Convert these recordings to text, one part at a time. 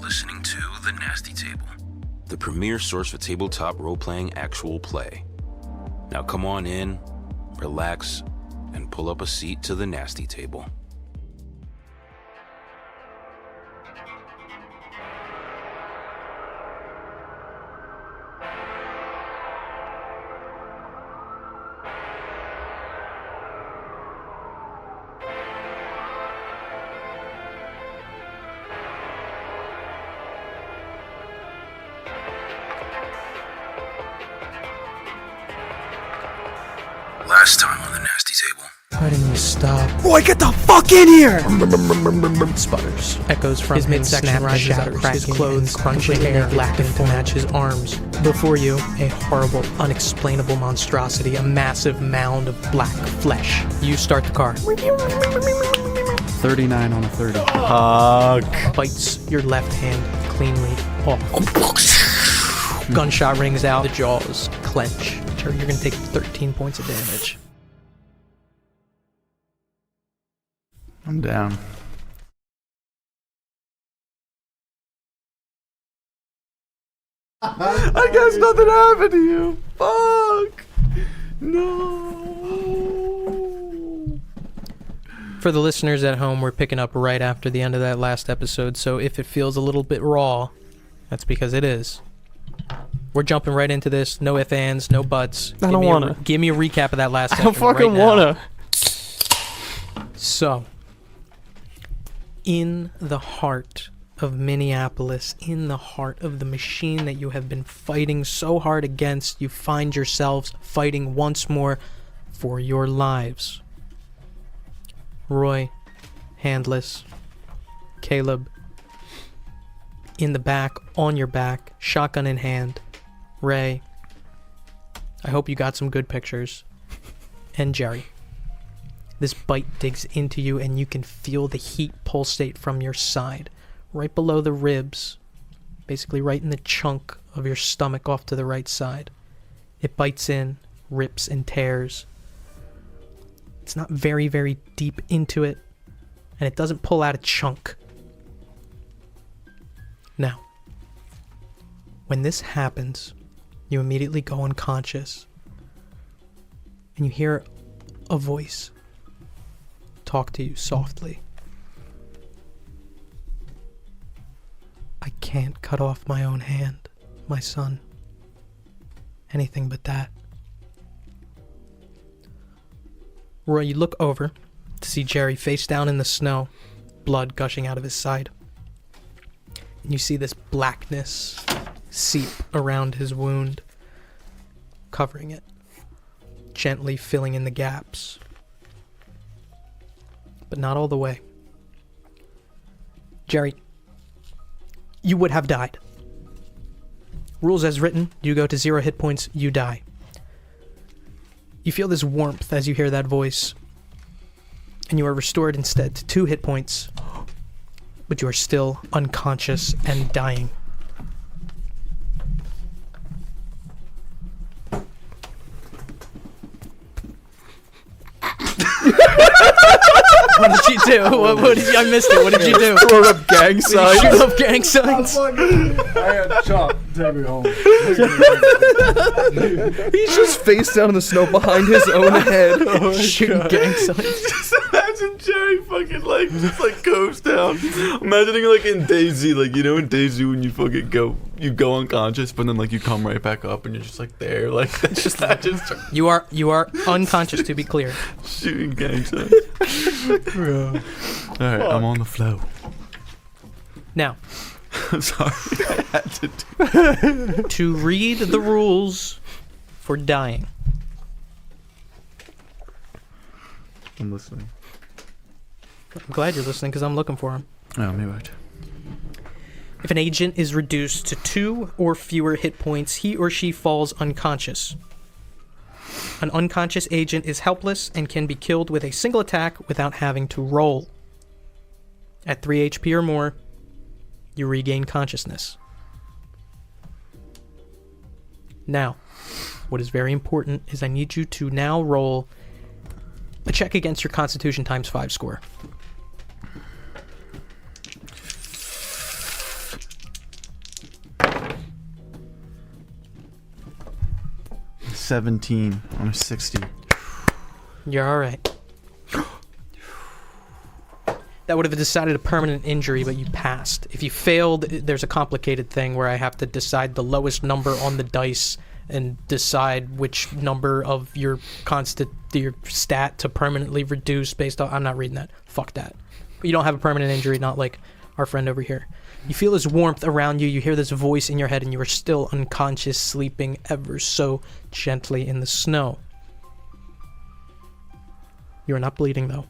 listening to The Nasty Table, the premier source for tabletop role-playing actual play. Now come on in, relax, and pull up a seat to the Nasty Table. Last time on the Nasty Table. Why didn't you stop? Roy, get the fuck in here! Sputters. Echoes from his midsection rises out, his clothes crunching hair blackened to match his arms. Before you, a horrible, unexplainable monstrosity, a massive mound of black flesh. You start the car. 39 on a 30. Fuck. Bites your left hand cleanly off. Gunshot rings out, the jaws clench. You're gonna take 13 points of damage. I'm down. I guess nothing happened to you. Fuck. No. For the listeners at home, we're picking up right after the end of that last episode, so if it feels a little bit raw, that's because it is. We're jumping right into this. No ifs, ands, no buts. I don't wanna. Give me a recap of that last I don't session fucking right now. wanna. So, in the heart of Minneapolis, in the heart of the machine that you have been fighting so hard against, you find yourselves fighting once more for your lives. Roy, handless. Caleb, in the back, on your back, shotgun in hand. Ray, I hope you got some good pictures. And Jerry. This bite digs into you and you can feel the heat pulsate from your side, right below the ribs, basically right in the chunk of your stomach off to the right side. It bites in, rips and tears. It's not very, very deep into it, and it doesn't pull out a chunk. Now, when this happens, you immediately go unconscious, and you hear a voice talk to you softly. I can't cut off my own hand, my son. Anything but that. Roy, you look over to see Jerry face down in the snow, blood gushing out of his side. And you see this blackness seep around his wound, covering it, gently filling in the gaps. But not all the way. Jerry, you would have died. Rules as written, you go to 0 hit points, you die. You feel this warmth as you hear that voice, and you are restored instead to 2 hit points, but you are still unconscious and dying. What did you do? What did you, I missed it. What did you do? Throw up gang signs. Shoot up gang signs. I had Chop. Take me home. He's just face down in the snow behind his own head. Shooting gang signs. Just imagine Jerry fucking like just like goes down. Imagining like in Daisy, like you know in Daisy when you fucking go unconscious, but then like you come right back up and you're just like there, like that's just that just You are unconscious, to be clear. shooting gang signs. Alright, I'm on the flow. Now, I'm sorry, I had to do to read the rules for dying. I'm listening. I'm glad you're listening because I'm looking for them. Oh, maybe right. If an agent is reduced to 2 or fewer hit points, he or she falls unconscious. An unconscious agent is helpless and can be killed with a single attack without having to roll. At 3 HP or more, you regain consciousness. Now, what is very important is I need you to now roll a check against your Constitution times 5 score. 17 on a 60. You're all right. That would have decided a permanent injury, but you passed. If you failed, there's a complicated thing where I have to decide the lowest number on the dice and decide which number of your stat to permanently reduce based on... I'm not reading that. Fuck that. But you don't have a permanent injury, not like our friend over here. You feel this warmth around you. You hear this voice in your head, and you are still unconscious, sleeping ever so gently in the snow. You are not bleeding, though.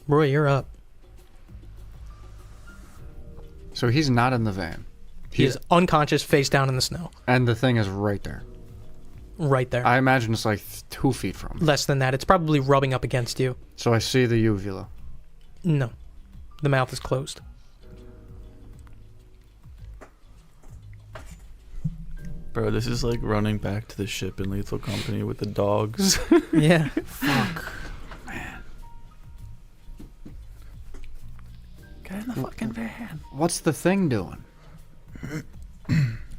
Roy, you're up. So he's not in the van. He is unconscious, face down in the snow. And the thing is right there. Right there. I imagine it's like 2 feet from him. Less than that. It's probably rubbing up against you. So I see the uvula. No. The mouth is closed. Bro, this is like running back to the ship in Lethal Company with the dogs. Yeah. Fuck. Get in the fucking van. What's the thing doing?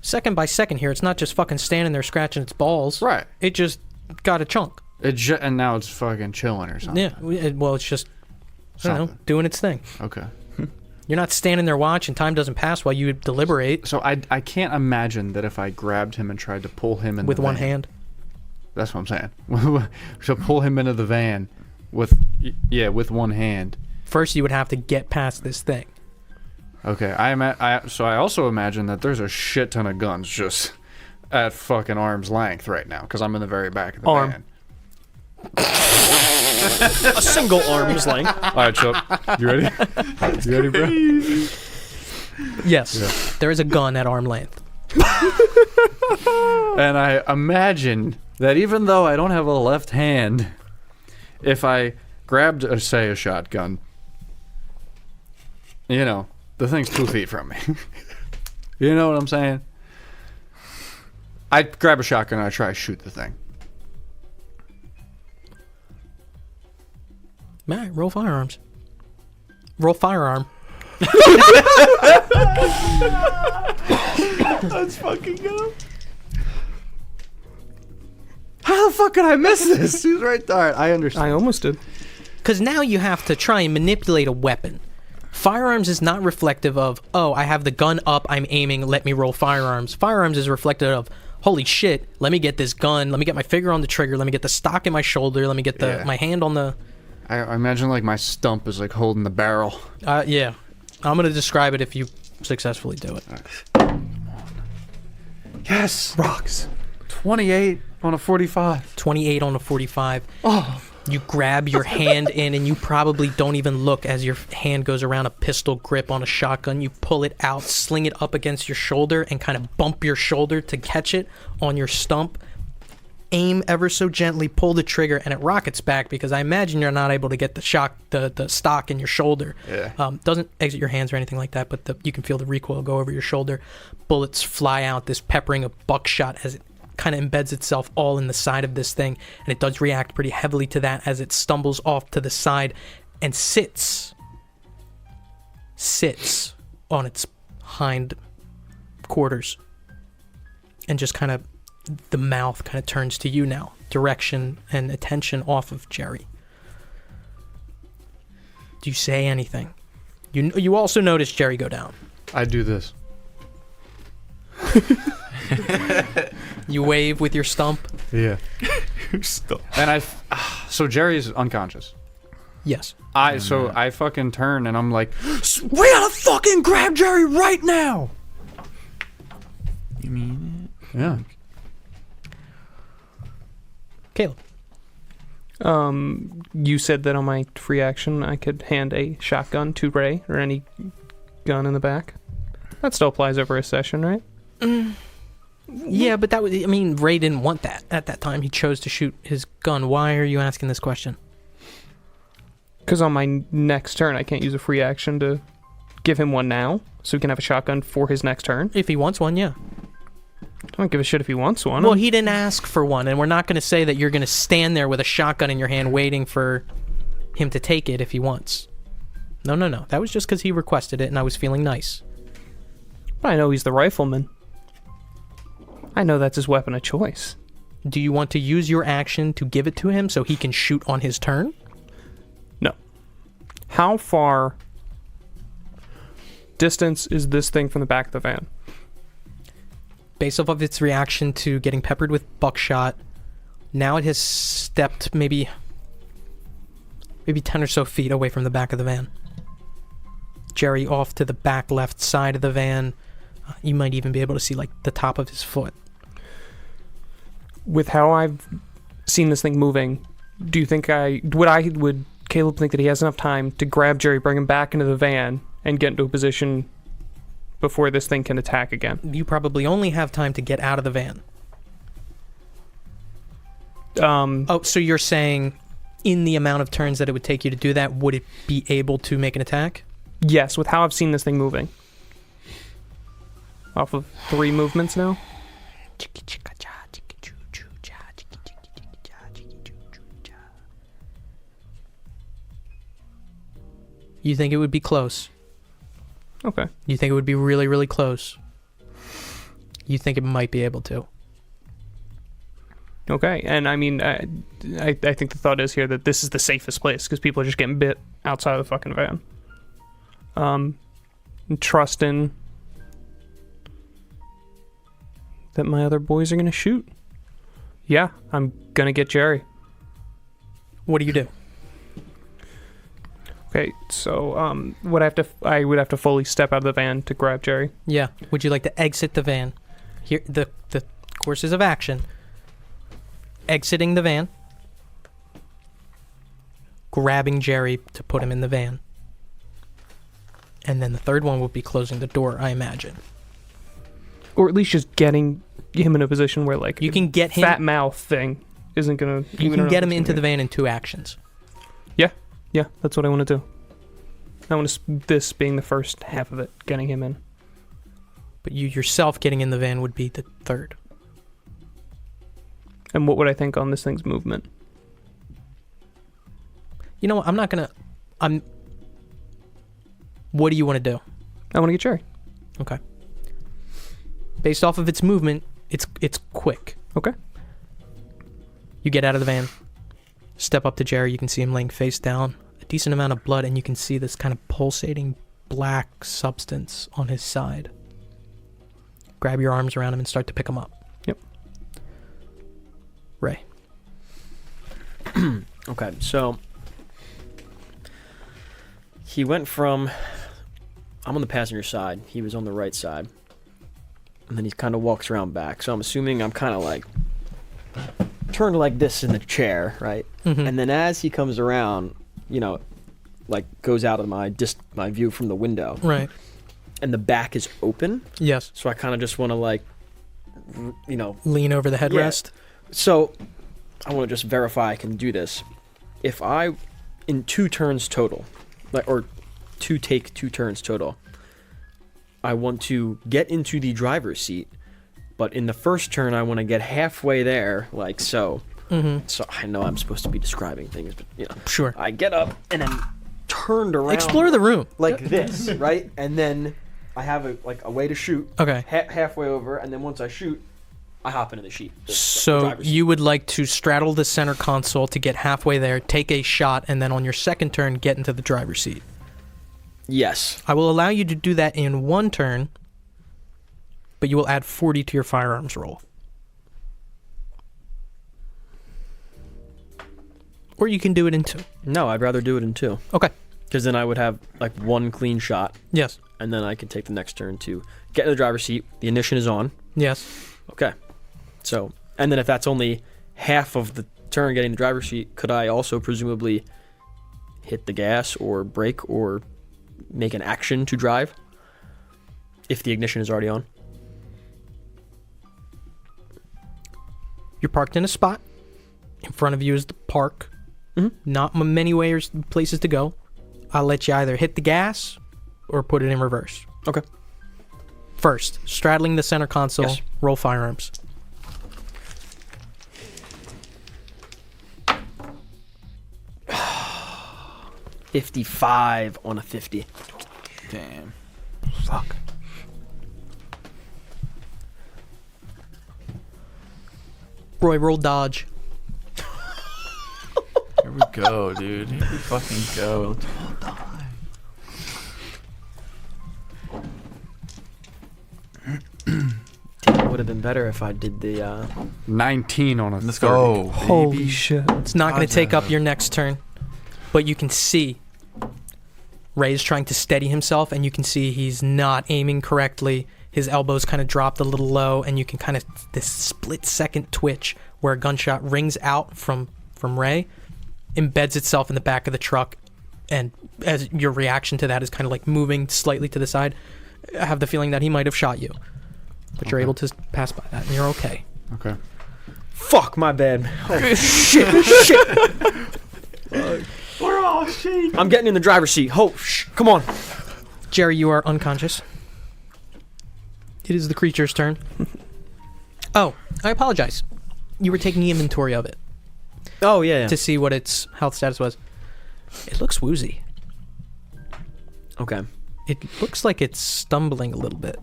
Second by second here, it's not just fucking standing there scratching its balls. Right. It just got a chunk. And now it's fucking chilling or something. Yeah. Well, it's just, I don't know, Something. doing its thing. Okay. You're not standing there watching. Time doesn't pass while you deliberate So I can't imagine that if I grabbed him and tried to pull him in with the one van. hand. That's what I'm saying. So pull him into the van with one hand. First, you would have to get past this thing. Okay. So I also imagine that there's a shit ton of guns just at fucking arm's length right now because I'm in the very back of the Arm. van. A single arm's length. All right, Chuck. You ready? You ready, bro? Yes. Yeah. There is a gun at arm length. And I imagine that even though I don't have a left hand, if I grabbed, say, a shotgun, the thing's 2 feet from me. You know what I'm saying? I grab a shotgun and I try to shoot the thing. Matt, roll firearms. Roll firearm. Let's fucking go. How the fuck could I miss this? He's right there. I understand. I almost did. Because now you have to try and manipulate a weapon. Firearms is not reflective of, oh, I have the gun up, I'm aiming, let me roll firearms. Firearms is reflective of, holy shit, let me get this gun, let me get my finger on the trigger, let me get the stock in my shoulder, let me get my hand on the... I imagine like my stump is like holding the barrel. Yeah. I'm going to describe it if you successfully do it. Yes. Rocks. 28 on a 45. 28 on a 45. Oh. You grab your hand in and you probably don't even look as your hand goes around a pistol grip on a shotgun. You pull it out, sling it up against your shoulder and kind of bump your shoulder to catch it on your stump. Aim ever so gently, pull the trigger, and it rockets back because I imagine you're not able to get the stock in your shoulder. Yeah. Doesn't exit your hands or anything like that, but you can feel the recoil go over your shoulder. Bullets fly out, this peppering of buckshot as it kind of embeds itself all in the side of this thing, and it does react pretty heavily to that as it stumbles off to the side and sits on its hind quarters and just kind of the mouth kind of turns to you now, direction and attention off of Jerry. Do you say anything? You also notice Jerry go down. I do this. You wave with your stump. Yeah. Stop. And so Jerry's unconscious. Yes. I fucking turn and I'm like, we gotta fucking grab Jerry right now. You mean it? Yeah. Caleb. You said that on my free action I could hand a shotgun to Ray or any gun in the back. That still applies over a session, right? Yeah, but Ray didn't want that at that time. He chose to shoot his gun. Why are you asking this question? Because on my next turn I can't use a free action to give him one now, so he can have a shotgun for his next turn. If he wants one, yeah. I don't give a shit if he wants one. Well, he didn't ask for one, and we're not going to say that you're going to stand there with a shotgun in your hand waiting for him to take it if he wants. No. That was just because he requested it, and I was feeling nice. But I know he's the rifleman. I know that's his weapon of choice. Do you want to use your action to give it to him so he can shoot on his turn? No. How far distance is this thing from the back of the van? Based off of its reaction to getting peppered with buckshot, now it has stepped maybe 10 or so feet away from the back of the van. Jerry off to the back left side of the van. You might even be able to see like the top of his foot. With how I've seen this thing moving, do you think would Caleb think that he has enough time to grab Jerry, bring him back into the van, and get into a position before this thing can attack again? You probably only have time to get out of the van. Oh, so you're saying in the amount of turns that it would take you to do that, would it be able to make an attack? Yes, with how I've seen this thing moving. Off of 3 movements now? You think it would be close? Okay. You think it would be really, really close? You think it might be able to? Okay, and I mean, I think the thought is here that this is the safest place because people are just getting bit outside of the fucking van. Trusting that my other boys are gonna shoot. Yeah, I'm gonna get Jerry. What do you do? Okay, so I would have to fully step out of the van to grab Jerry. Yeah. Would you like to exit the van? Here, the courses of action. Exiting the van. Grabbing Jerry to put him in the van. And then the third one would be closing the door, I imagine. Or at least just getting him in a position where, like, You can get him. fat mouth thing isn't gonna. You can get him into the van in 2 actions. Yeah, that's what I want to do. I want this being the first half of it, getting him in. But you yourself getting in the van would be the third. And what would I think on this thing's movement? You know what? What do you want to do? I want to get Jerry. Okay. Based off of its movement, it's quick. Okay. You get out of the van. Step up to Jerry. You can see him laying face down. A decent amount of blood, and you can see this kind of pulsating black substance on his side. Grab your arms around him and start to pick him up. Yep. Ray. Okay, so he went from, I'm on the passenger side, he was on the right side, and then he kind of walks around back. So I'm assuming I'm kind of like turned like this in the chair, right? Mm-hmm. And then as he comes around, you know, like goes out of my view from the window, Right. and the back is open. Yes. So I kind of just want to like, you know, Lean over the headrest. So I want to just verify I can do this. If I, in 2 turns total, like, or 2 turns total, I want to get into the driver's seat, but in the first turn I want to get halfway there, like so. Mm-hmm. So I know I'm supposed to be describing things, but you know, Sure. I get up and then turned around. Explore the room. like this, right? And then I have a way to shoot. Okay. Halfway over, and then once I shoot, I hop into the sheet. the So driver's seat. you would like to straddle the center console to get halfway there, take a shot, and then on your second turn, get into the driver's seat. Yes. I will allow you to do that in 1 turn, but you will add 40 to your firearms roll. Or you can do it in 2. No, I'd rather do it in 2. Okay. Because then I would have like 1 clean shot, Yes. and then I could take the next turn to get in the driver's seat. The ignition is on. Yes. Okay. So, and then if that's only half of the turn getting the driver's seat, could I also presumably hit the gas or brake or make an action to drive if the ignition is already on? You're parked in a spot. In front of you is the park. Mhm. Not many places to go. I'll let you either hit the gas or put it in reverse. Okay. First, straddling the center console, Yes. roll firearms. $55 on a 50. Damn. Fuck. Roy, roll dodge. Here we go, dude. Here we fucking go. It would have been better if I did the. 19 on a Let's 30. go. Holy baby. shit. It's not going to Dodge take up that. your next turn, but you can see Ray's trying to steady himself, and you can see he's not aiming correctly. His elbows kind of dropped a little low, and you can kind of this split-second twitch where a gunshot rings out from Ray, embeds itself in the back of the truck, and as your reaction to that is kind of like moving slightly to the side, I have the feeling that he might have shot you, but you're Okay. able to pass by that, and you're okay. Okay. Fuck, my bad. Oh, shit. We're all shaking. I'm getting in the driver's seat. Come on. Jerry, you are unconscious. It is the creature's turn. Oh, I apologize. You were taking inventory of it Oh, yeah. to see what its health status was. It looks woozy. Okay. It looks like it's stumbling a little bit.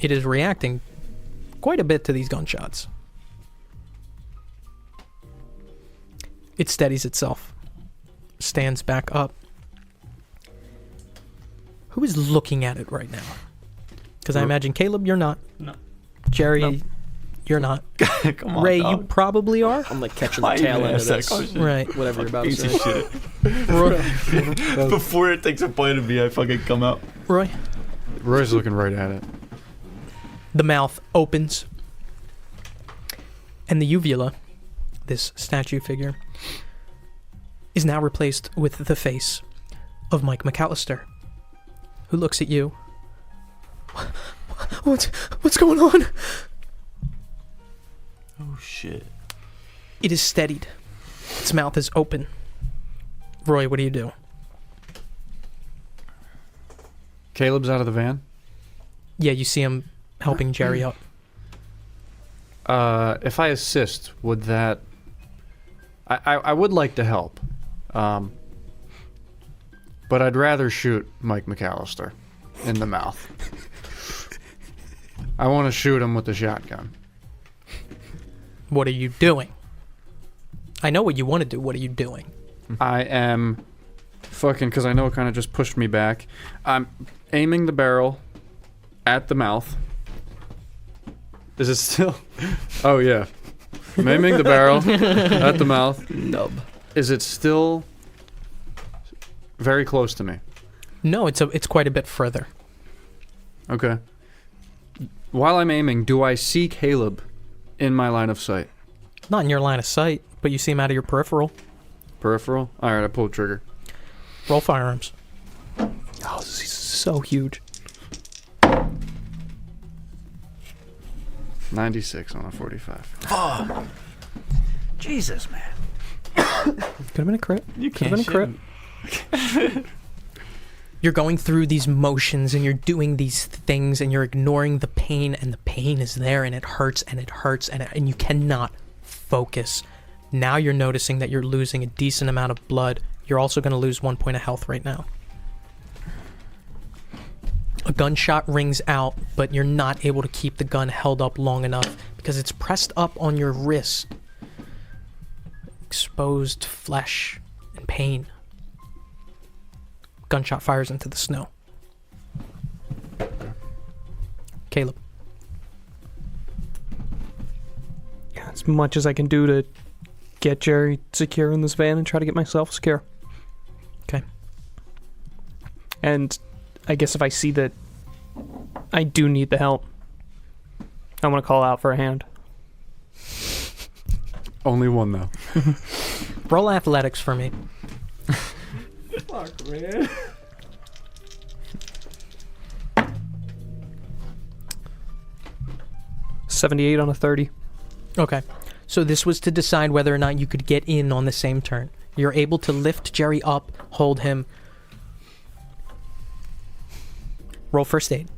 It is reacting quite a bit to these gunshots. It steadies itself. Stands back up. Who is looking at it right now? Because I imagine Caleb, you're not. No. Jerry, No. you're not. Come on, Ray, you dog. probably are. I'm like catching the Why you tail even end of ask that this. question? Right. Whatever you're about to Piece of say. shit. Roy, Before it takes a bite of me, I fucking come out. Roy. Roy's looking right at it. The mouth opens. And the uvula, this statue figure, is now replaced with the face of Mike McAllister, who looks at you. What's going on? Oh shit. It is steadied. Its mouth is open. Roy, what do you do? Caleb's out of the van. Yeah, you see him helping Jerry up. If I assist, would that... I would like to help. But I'd rather shoot Mike McAllister in the mouth. I want to shoot him with the shotgun. What are you doing? I know what you want to do. What are you doing? I am fucking... Because I know it kind of just pushed me back. I'm aiming the barrel at the mouth. Is it still... Oh, yeah. I'm aiming the barrel at the mouth. Nub. Is it still very close to me? No, it's quite a bit further. Okay. While I'm aiming, do I see Caleb in my line of sight? Not in your line of sight, but you see him out of your peripheral. Peripheral? Alright, I pull the trigger. Roll firearms. Oh, this is so huge. 96 on a 45. Fuck. Jesus, man. Could have been a crit. You Could have can't been a crit. shit. You're going through these motions and you're doing these things and you're ignoring the pain, and the pain is there and it hurts and it hurts and you cannot focus. Now you're noticing that you're losing a decent amount of blood. You're also going to lose 1 point of health right now. A gunshot rings out, but you're not able to keep the gun held up long enough because it's pressed up on your wrist. Exposed flesh and pain. Gunshot fires into the snow. Caleb. As much as I can do to get Jerry secure in this van and try to get myself secure. Okay. And I guess if I see that I do need the help, I'm going to call out for a hand. Only one, though. Roll athletics for me. Fuck, man. $78 on a 30. Okay. So this was to decide whether or not you could get in on the same turn. You're able to lift Jerry up, hold him. Roll first aid.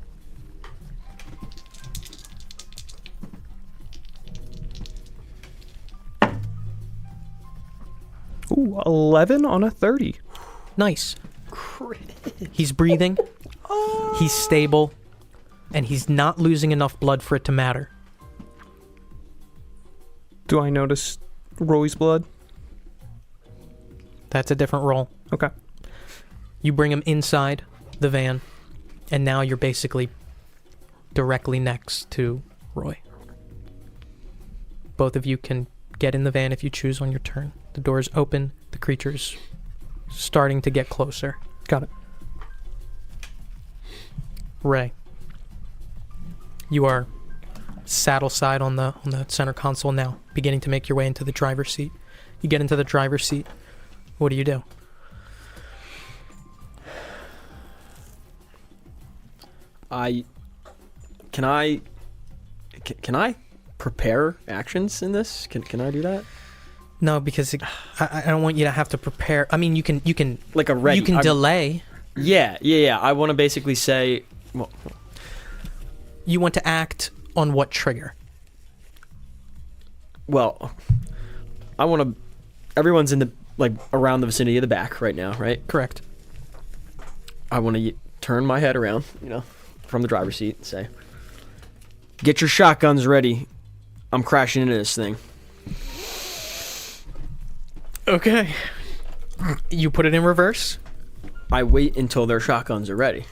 Ooh, 11 on a 30. Nice. He's breathing. He's stable. And he's not losing enough blood for it to matter. Do I notice Roy's blood? That's a different roll. Okay. You bring him inside the van, and now you're basically directly next to Roy. Both of you can get in the van if you choose on your turn. The door's open. The creature's starting to get closer. Got it. Ray, you are saddle side on the center console now, beginning to make your way into the driver's seat. You get into the driver's seat. What do you do? Can I prepare actions in this? Can I do that? No, because I don't want you to have to prepare. I mean, you can Like a ready. you can delay. Yeah. I want to basically say, well, You want to act on what trigger? well, I want to. Everyone's in the around the vicinity of the back right now, right? Correct. I want to turn my head around, from the driver's seat and say, "Get your shotguns ready. I'm crashing into this thing." Okay. You put it in reverse? I wait until their shotguns are ready.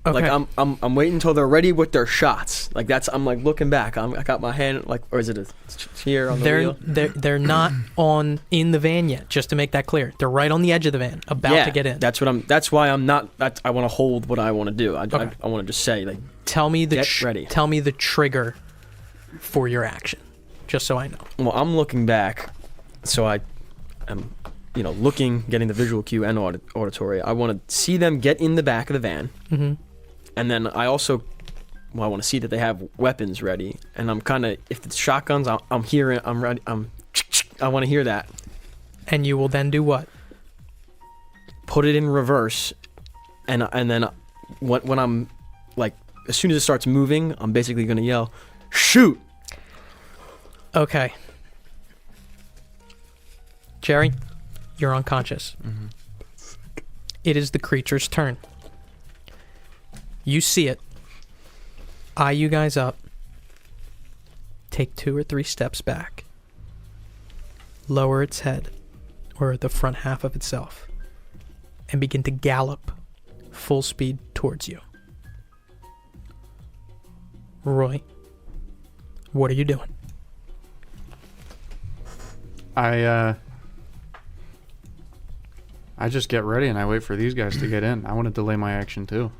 Okay. Like I'm waiting until they're ready with their shots. Like I'm like looking back. I got my hand or is it here on the wheel? They're not in the van yet. Just to make that clear, they're right on the edge of the van, about to get in. That's why I'm not. I want to hold what I want to do. I want to just say Tell me get ready. Tell me the trigger for your action, just so I know. Well, I'm looking back, so I am, looking, getting the visual cue and auditory. I want to see them get in the back of the van. Mm-hmm. And then I also, I want to see that they have weapons ready. And I'm kind of, if it's shotguns, I'm hearing, I'm ready. I want to hear that. And you will then do what? Put it in reverse, and then when I'm as soon as it starts moving, I'm basically gonna yell, "Shoot!" Okay. Jerry, you're unconscious. Mm-hmm. It is the creature's turn. You see it. Eye you guys up. Take 2 or 3 steps back. Lower its head, or the front half of itself, and begin to gallop full speed towards you. Roy, what are you doing? I just get ready and I wait for these guys to get in. I want to delay my action too.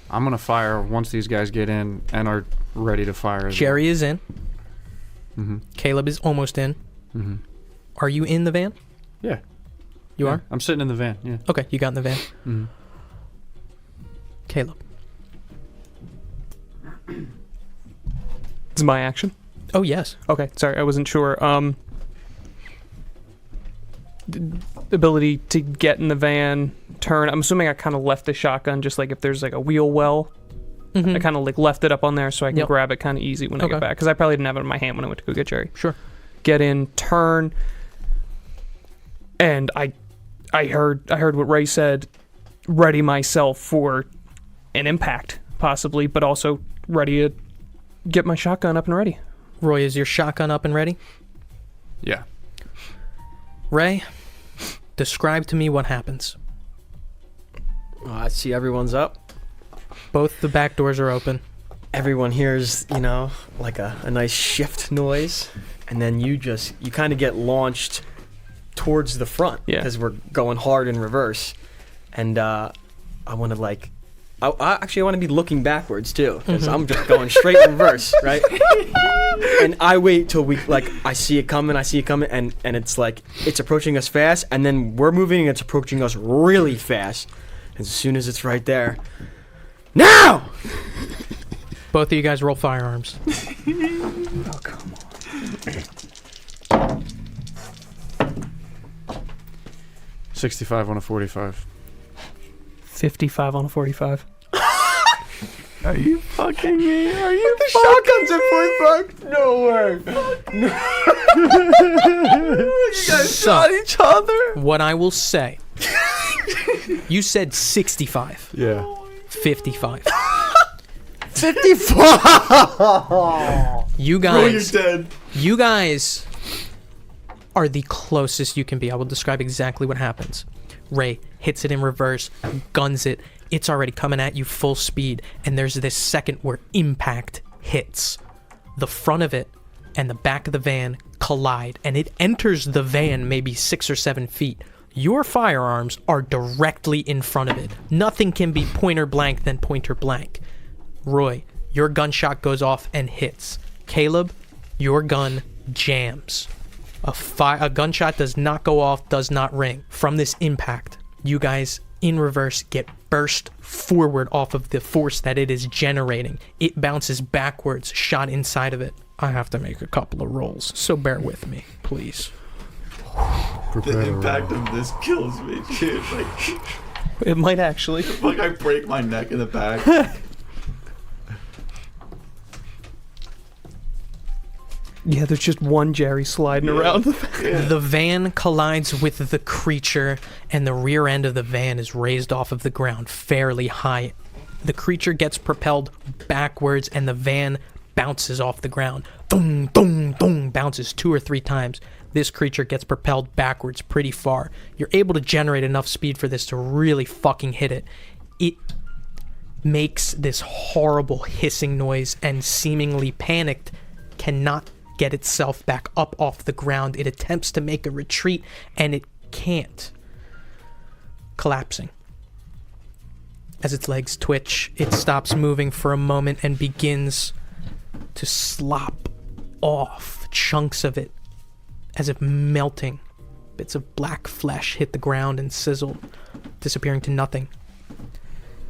I'm gonna fire once these guys get in and are ready to fire. Jerry is in. Mm-hmm. Caleb is almost in. Mm-hmm. Are you in the van? Yeah. You are? I'm sitting in the van. Yeah. Okay, you got in the van. Mm-hmm. Caleb. It's my action. Oh, yes. Okay, sorry, I wasn't sure. Ability to get in the van, turn. I'm assuming I kind of left the shotgun, just like if there's a wheel well. Mm-hmm. I kind of left it up on there so I can Yep. grab it kind of easy when I get back. Because I probably didn't have it in my hand when I went to go get Jerry. Sure. Get in, turn, and I heard what Ray said. Ready myself for an impact, possibly, but also ready to get my shotgun up and ready. Roy, is your shotgun up and ready? Yeah. Ray, describe to me what happens. I see everyone's up. Both the back doors are open. Everyone hears, like a nice shift noise, and then you kind of get launched towards the front because we're going hard in reverse, and I want to I want to be looking backwards too because I'm just going straight in reverse, right? And I wait till I see it coming, and it's it's approaching us fast, and then we're moving and it's approaching us really fast. As soon as it's right there, now! Both of you guys roll firearms. Oh, come on. 65 on a 45. 55 on a 45. Are you fucking me? Are you The shotgun's at 45? No way. You guys shot each other? What I will say, you said 65. Yeah. 55. 55! You Bro, you're guys, dead. you guys are the closest you can be. I will describe exactly what happens. Ray hits it in reverse, guns it. It's already coming at you full speed, and there's this second where impact hits. The front of it and the back of the van collide, and it enters the van maybe 6 or 7 feet. Your firearms are directly in front of it. Nothing can be pointer blank than pointer blank. Roy, your gunshot goes off and hits. Caleb, your gun jams. A gunshot does not go off, does not ring. From this impact, you guys in reverse get burst forward off of the force that it is generating. It bounces backwards, shot inside of it. I have to make a couple of rolls, so bear with me, please. The impact of this kills me, dude. Like, It might actually. like I break my neck in the back. Yeah, there's just one Jerry sliding around. The van collides with the creature, and the rear end of the van is raised off of the ground fairly high. The creature gets propelled backwards, and the van bounces off the ground. Dong, dong, dong, bounces 2 or 3 times. This creature gets propelled backwards pretty far. You're able to generate enough speed for this to really fucking hit it. It makes this horrible hissing noise and seemingly panicked cannot get itself back up off the ground. It attempts to make a retreat and it can't. Collapsing. As its legs twitch, it stops moving for a moment and begins to slop off chunks of it as if melting. Bits of black flesh hit the ground and sizzle, disappearing to nothing.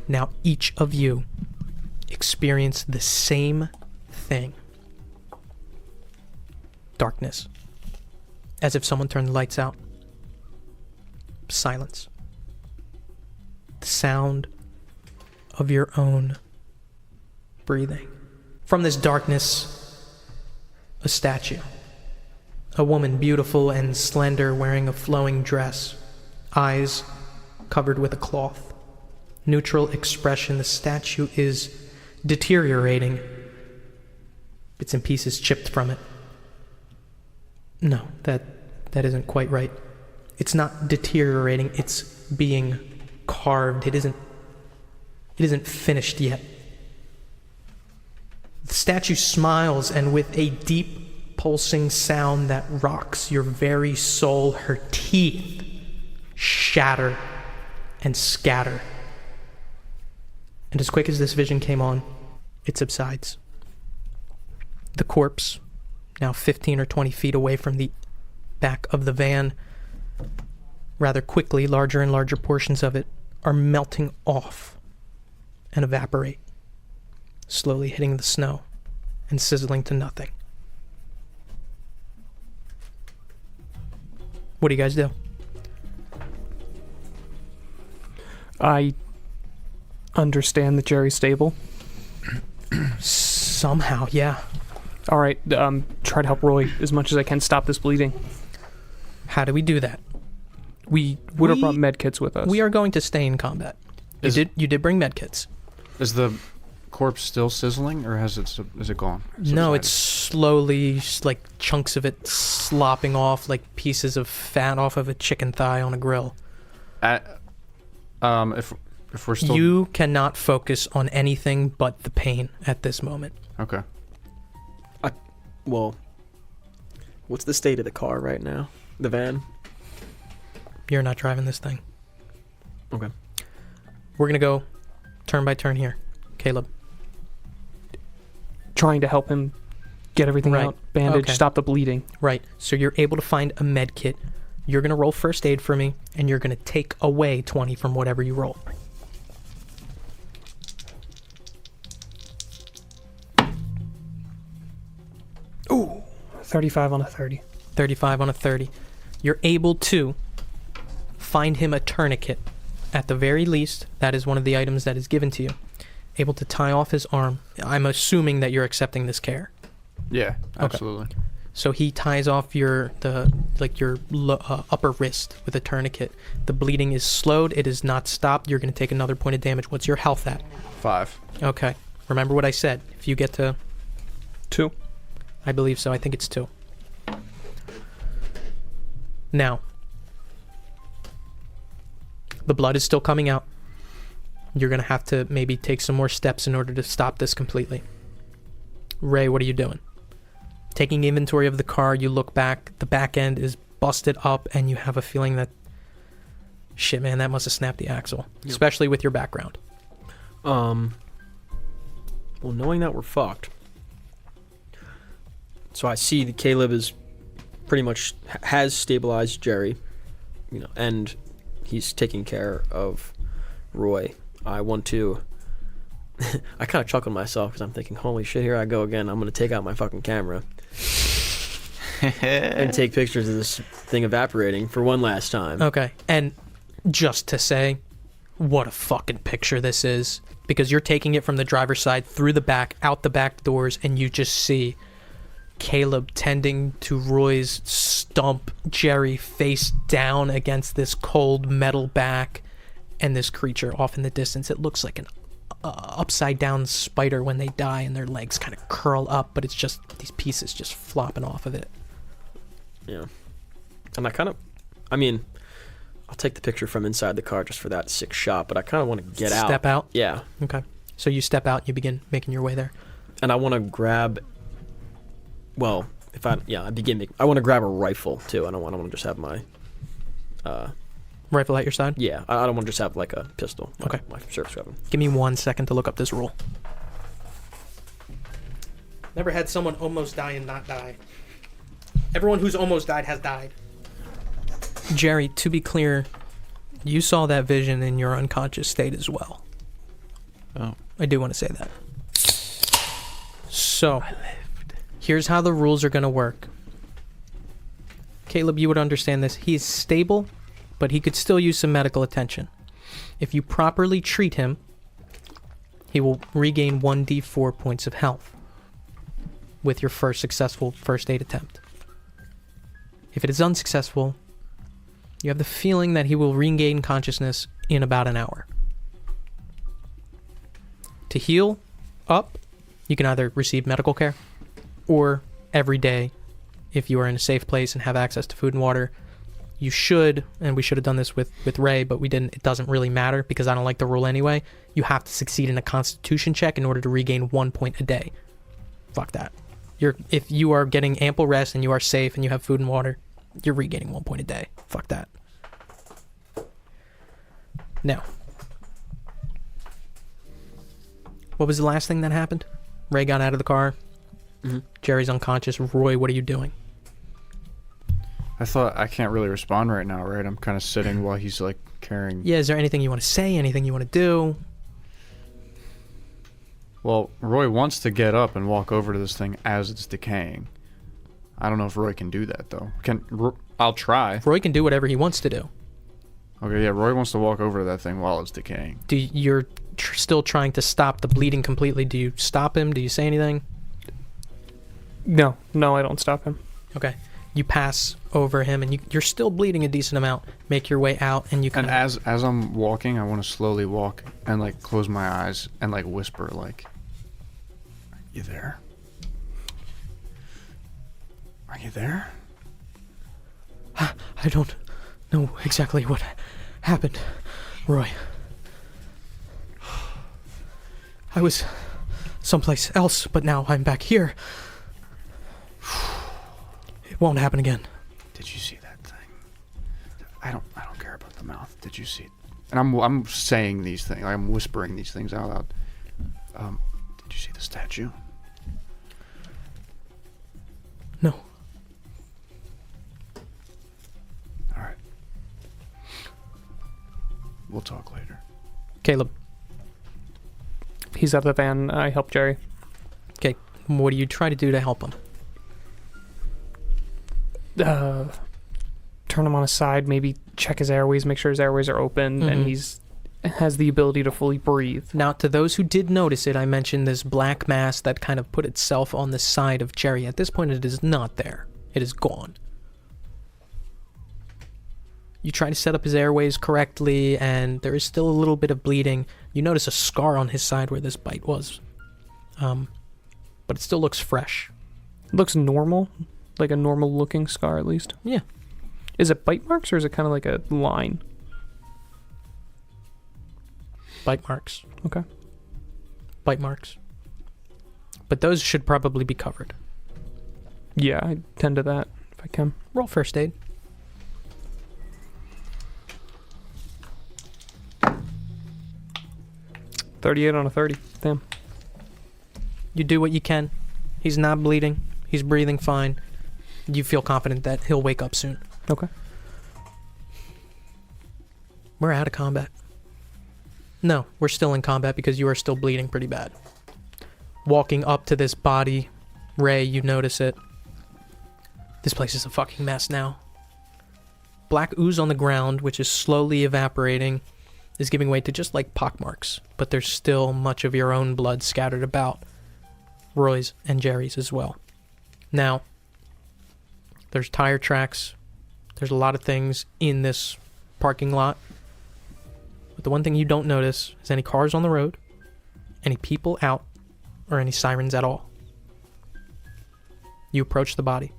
Now each of you experience the same thing. Darkness. As if someone turned the lights out. Silence. The sound of your own breathing. From this darkness, a statue. A woman, beautiful and slender, wearing a flowing dress. Eyes covered with a cloth. Neutral expression. The statue is deteriorating. Bits and pieces chipped from it. No, that isn't quite right. It's not deteriorating, it's being carved. It isn't finished yet. The statue smiles, and with a deep pulsing sound that rocks your very soul, her teeth shatter and scatter. And as quick as this vision came on, it subsides. The corpse, now 15 or 20 feet away from the back of the van, rather quickly, larger and larger portions of it are melting off and evaporate, slowly hitting the snow and sizzling to nothing. What do you guys do? I understand that Jerry's stable. Somehow, yeah. All right, try to help Roy as much as I can stop this bleeding. How do we do that? We would have brought medkits with us. We are going to stay in combat. You did bring medkits. Is the corpse still sizzling, or is it gone? No, it's slowly, like chunks of it slopping off like pieces of fat off of a chicken thigh on a grill. If we're still... You cannot focus on anything but the pain at this moment. Okay. Well, what's the state of the car right now? The van? You're not driving this thing. Okay. We're going to go turn by turn here. Caleb. Trying to help him get everything Right. out, bandage, Okay. stop the bleeding. Right. So you're able to find a med kit. You're going to roll first aid for me, and you're going to take away 20 from whatever you roll. Ooh, 35 on a 30. 35 on a 30. You're able to find him a tourniquet. At the very least, that is one of the items that is given to you. Able to tie off his arm. I'm assuming that you're accepting this care. Yeah, absolutely. So he ties off your upper wrist with a tourniquet. The bleeding is slowed. It is not stopped. You're going to take another point of damage. What's your health at? 5. Okay. Remember what I said. If you get to... 2. I believe so. I think it's 2. Now, the blood is still coming out. You're going to have to maybe take some more steps in order to stop this completely. Ray, what are you doing? Taking inventory of the car, you look back. The back end is busted up, and you have a feeling that, shit, man, that must have snapped the axle. Yep. Especially with your background. Well, knowing that we're fucked. So I see that Caleb is pretty much has stabilized Jerry, and he's taking care of Roy. I want to. I kind of chuckled myself because I'm thinking, holy shit, here I go again. I'm going to take out my fucking camera and take pictures of this thing evaporating for one last time. Okay, and just to say, what a fucking picture this is. Because you're taking it from the driver's side, through the back, out the back doors, and you just see Caleb tending to Roy's stump, Jerry face down against this cold metal back, and this creature off in the distance. It looks like an upside down spider when they die, and their legs kind of curl up, but it's just these pieces just flopping off of it. Yeah. And I'll take the picture from inside the car just for that sick shot, but I kind of want to get out. Step out? Yeah. Okay. So you step out, you begin making your way there. And I want to grab, I want to grab a rifle too. I don't want to just have my, Rifle at your side? yeah, I don't want to just have like a pistol. Okay. My service weapon. Give me 1 second to look up this rule. Never had someone almost die and not die. Everyone who's almost died has died. Jerry, to be clear, you saw that vision in your unconscious state as well. Oh. I do want to say that. So, here's how the rules are going to work. Caleb, you would understand this. He is stable, but he could still use some medical attention. If you properly treat him, he will regain 1d4 points of health with your first successful first aid attempt. If it is unsuccessful, you have the feeling that he will regain consciousness in about an hour. To heal up, you can either receive medical care, or every day, if you are in a safe place and have access to food and water, you should, and we should have done this with Ray, but we didn't. It doesn't really matter because I don't like the rule anyway. You have to succeed in a constitution check in order to regain 1 point a day. Fuck that. If you are getting ample rest and you are safe and you have food and water, you're regaining 1 point a day. Fuck that. Now, what was the last thing that happened? Ray got out of the car. Mm-hmm. Jerry's unconscious. Roy, what are you doing? I thought I can't really respond right now, right? I'm kind of sitting while he's like carrying. Yeah, is there anything you want to say? Anything you want to do? Well, Roy wants to get up and walk over to this thing as it's decaying. I don't know if Roy can do that though. I'll try. Roy can do whatever he wants to do. Okay, yeah, Roy wants to walk over to that thing while it's decaying. You're still trying to stop the bleeding completely. Do you stop him? Do you say anything? No, I don't stop him. Okay. You pass over him, and you're still bleeding a decent amount. Make your way out, and you And kind as I'm walking, I want to slowly walk and like close my eyes and like whisper like, "You there? Are you there?" I don't know exactly what happened, Roy. I was someplace else, but now I'm back here. It won't happen again. Did you see that thing? I don't care about the mouth. Did you see it? And I'm saying these things. I'm whispering these things out loud. Did you see the statue? No. All right. We'll talk later. Caleb. He's out of the van. I help Jerry. Okay. What do you try to do to help him? Turn him on his side, maybe check his airways, make sure his airways are open, and he's has the ability to fully breathe. Now, to those who did notice it, I mentioned this black mass that kind of put itself on the side of Jerry. At this point, it is not there. It is gone. You try to set up his airways correctly, and there is still a little bit of bleeding. You notice a scar on his side where this bite was. But it still looks fresh. Looks normal. Like a normal looking scar, at least. Yeah. Is it bite marks or is it kind of like a line? Bite marks. Okay. Bite marks. But those should probably be covered. Yeah, I tend to that if I can. Roll first aid. $38 on a 30. Damn. You do what you can. He's not bleeding. He's breathing fine. You feel confident that he'll wake up soon. Okay. We're out of combat. No, we're still in combat because you are still bleeding pretty bad. Walking up to this body, Ray, you notice it. This place is a fucking mess now. Black ooze on the ground, which is slowly evaporating, is giving way to just like pockmarks, but there's still much of your own blood scattered about. Roy's and Jerry's as well. Now, there's tire tracks. There's a lot of things in this parking lot. But the one thing you don't notice is any cars on the road, any people out, or any sirens at all. You approach the body.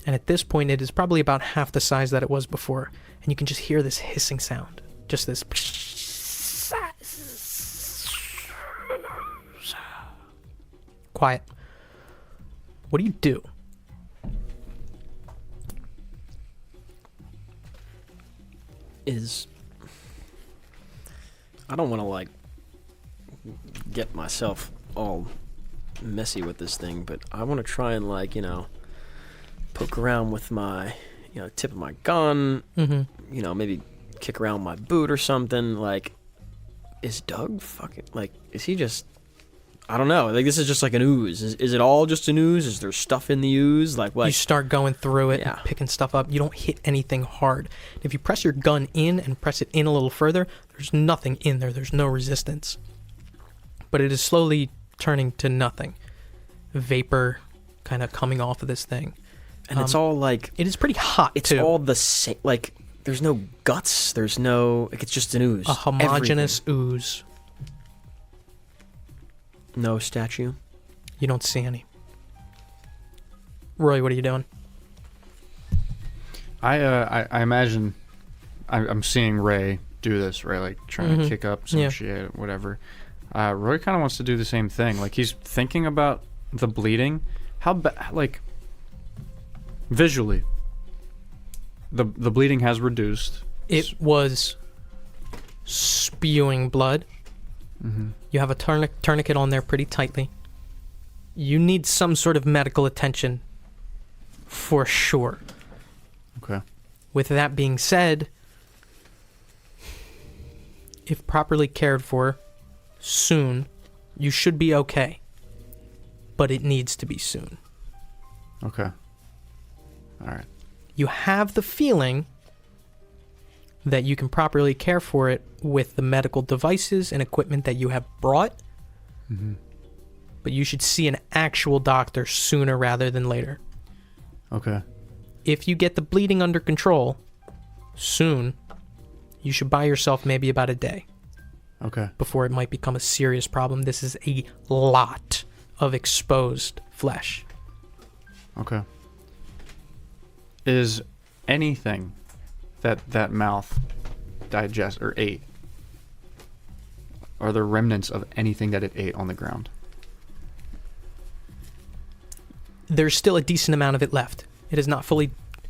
And at this point, it is probably about half the size that it was before. And you can just hear this hissing sound. Just this. Quiet. What do you do? I don't want to like get myself all messy with this thing, but I want to try and like, poke around with my, tip of my gun, maybe kick around my boot or something. Like, is Doug fucking, like, is he just, I don't know. Like, this is just like an ooze. Is it all just an ooze? Is there stuff in the ooze? Like you start going through it, yeah, and picking stuff up. You don't hit anything hard. If you press your gun in and press it in a little further, there's nothing in there. There's no resistance. But it is slowly turning to nothing. Vapor kind of coming off of this thing. And it's all like... It is pretty hot, it's too. all the same. Like, there's no guts. There's no... Like, it's just an ooze. A homogeneous ooze. No statue? You don't see any. Roy, what are you doing? I imagine I'm seeing Ray do this, right? Like trying to kick up some shit, whatever. Roy kind of wants to do the same thing. Like he's thinking about the bleeding. How like visually, the bleeding has reduced. It was spewing blood. You have a tourniquet on there pretty tightly. You need some sort of medical attention for sure. Okay. With that being said, if properly cared for, soon, you should be okay. But it needs to be soon. Okay. All right. You have the feeling that you can properly care for it with the medical devices and equipment that you have brought. But you should see an actual doctor sooner rather than later. Okay. If you get the bleeding under control soon, you should buy yourself maybe about a day. Okay. Before it might become a serious problem. This is a lot of exposed flesh. Okay. Is anything that mouth digests or ate, are there remnants of anything that it ate on the ground? There's still a decent amount of it left. It is not fully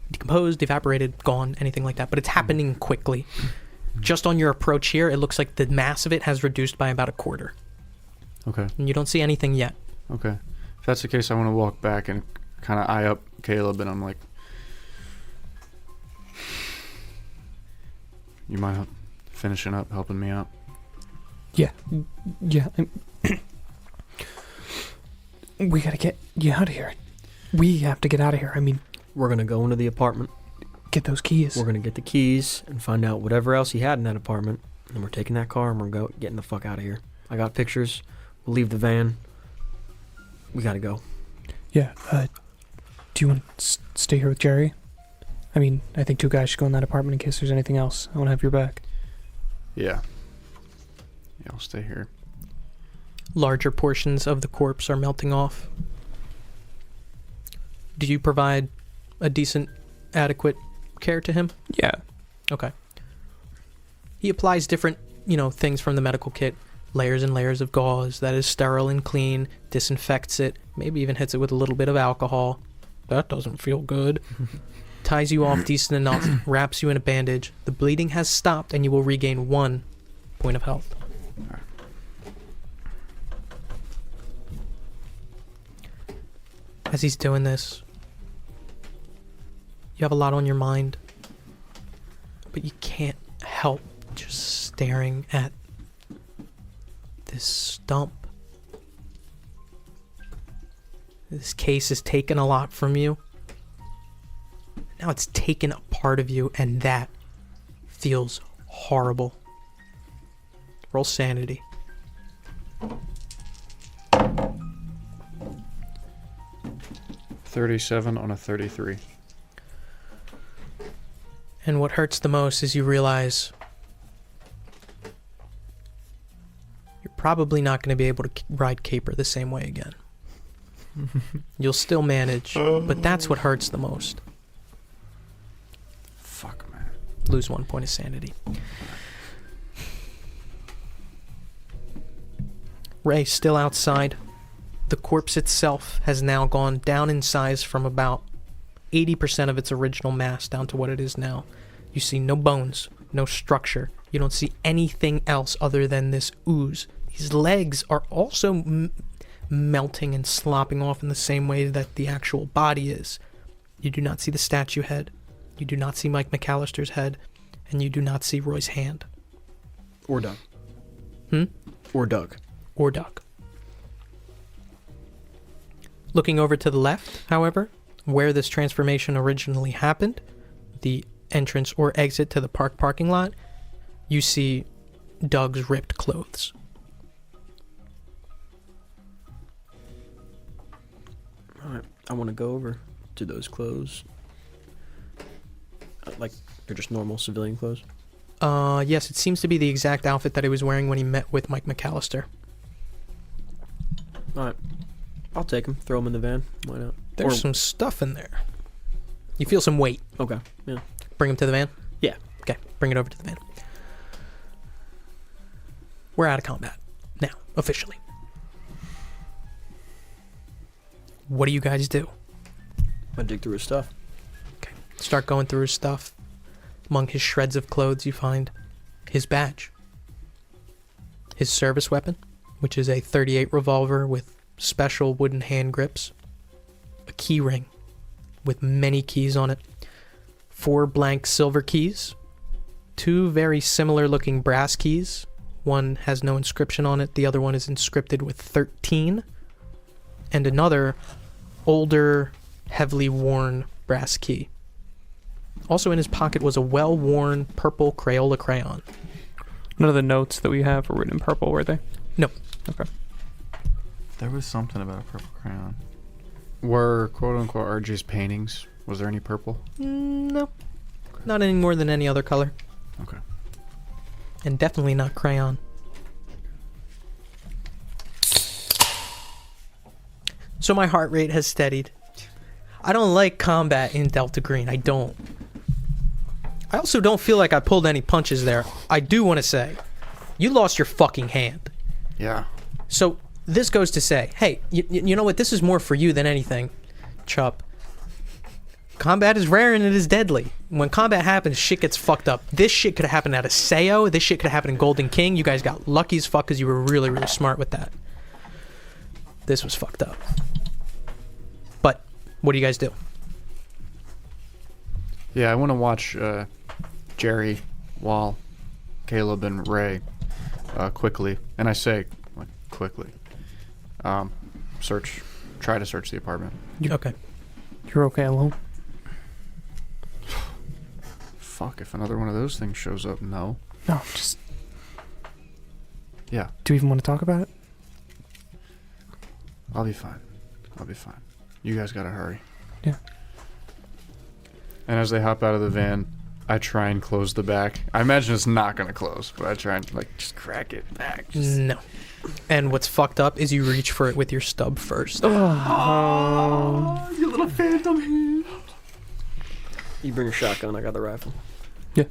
decomposed, evaporated, gone, anything like that, but it's happening quickly. Just on your approach here, it looks like the mass of it has reduced by about a quarter. Okay. And you don't see anything yet. Okay. If that's the case, I want to walk back and kind of eye up Caleb, and I'm like, you mind finishing up, helping me out? Yeah. We gotta get you out of here. We have to get out of here. I mean, We're going to go into the apartment. get those keys. We're going to get the keys and find out whatever else he had in that apartment. And we're taking that car and we're getting the fuck out of here. I got pictures. We'll leave the van. We got to go. Yeah. Do you want to stay here with Jerry? I mean, I think two guys should go in that apartment in case there's anything else. I want to have your back. Yeah. Yeah, I'll stay here. Larger portions of the corpse are melting off. Do you provide a decent, adequate care to him? Yeah. Okay. He applies different, things from the medical kit. Layers and layers of gauze that is sterile and clean, disinfects it, maybe even hits it with a little bit of alcohol. That doesn't feel good. Ties you off decent enough, wraps you in a bandage. The bleeding has stopped and you will regain 1 point of health. As he's doing this, you have a lot on your mind, but you can't help just staring at this stump. This case has taken a lot from you. Now it's taken a part of you, and that feels horrible. Roll sanity. $37 on a 33. And what hurts the most is you realize you're probably not going to be able to ride Caper the same way again. You'll still manage, but that's what hurts the most. Fuck, man. Lose 1 point of sanity. Ray, still outside. The corpse itself has now gone down in size from about 80% of its original mass down to what it is now. You see no bones, no structure. You don't see anything else other than this ooze. These legs are also melting and slopping off in the same way that the actual body is. You do not see the statue head. You do not see Mike McAllister's head. And you do not see Roy's hand. Or Doug. Or Doug. Looking over to the left, however, where this transformation originally happened, the entrance or exit to the parking lot, you see Doug's ripped clothes. Alright, I want to go over to those clothes. Like, they're just normal civilian clothes? Yes, it seems to be the exact outfit that he was wearing when he met with Mike McAllister. Alright. I'll take him, throw him in the van. Why not? There's some stuff in there. You feel some weight. Okay, yeah. Bring him to the van? Yeah. Okay, bring it over to the van. We're out of combat. Now, officially. What do you guys do? I dig through his stuff. Okay, start going through his stuff. Among his shreds of clothes, you find his badge. His service weapon, which is a .38 revolver with special wooden hand grips. A key ring with many keys on it. 4 blank silver keys. 2 very similar looking brass keys. One has no inscription on it. The other one is inscripted with 13. And another older, heavily worn brass key. Also in his pocket was a well-worn purple Crayola crayon. None of the notes that we have were written in purple, were they? No. Okay. There was something about a purple crayon. Were quote-unquote RG's paintings, was there any purple? No. Not any more than any other color. Okay. And definitely not crayon. So my heart rate has steadied. I don't like combat in Delta Green. I don't. I also don't feel like I pulled any punches there. I do want to say, you lost your fucking hand. Yeah. So this goes to say, hey, you know what? This is more for you than anything, Chup. Combat is rare and it is deadly. When combat happens, shit gets fucked up. This shit could have happened at a Sayo. This shit could have happened in Golden King. You guys got lucky as fuck because you were really, really smart with that. This was fucked up. But what do you guys do? Yeah, I want to watch Jerry, Wall, Caleb, and Ray quickly. And I say, like, quickly. Try to search the apartment. Okay. You're okay alone? Fuck, if another one of those things shows up, no. No, just... Yeah. Do you even want to talk about it? I'll be fine. You guys gotta hurry. Yeah. And as they hop out of the van, I try and close the back. I imagine it's not gonna close, but I try and, like, just crack it back. No. And what's fucked up is you reach for it with your stub first. Oh, you little phantom hand. You bring a shotgun, I got the rifle. Yeah.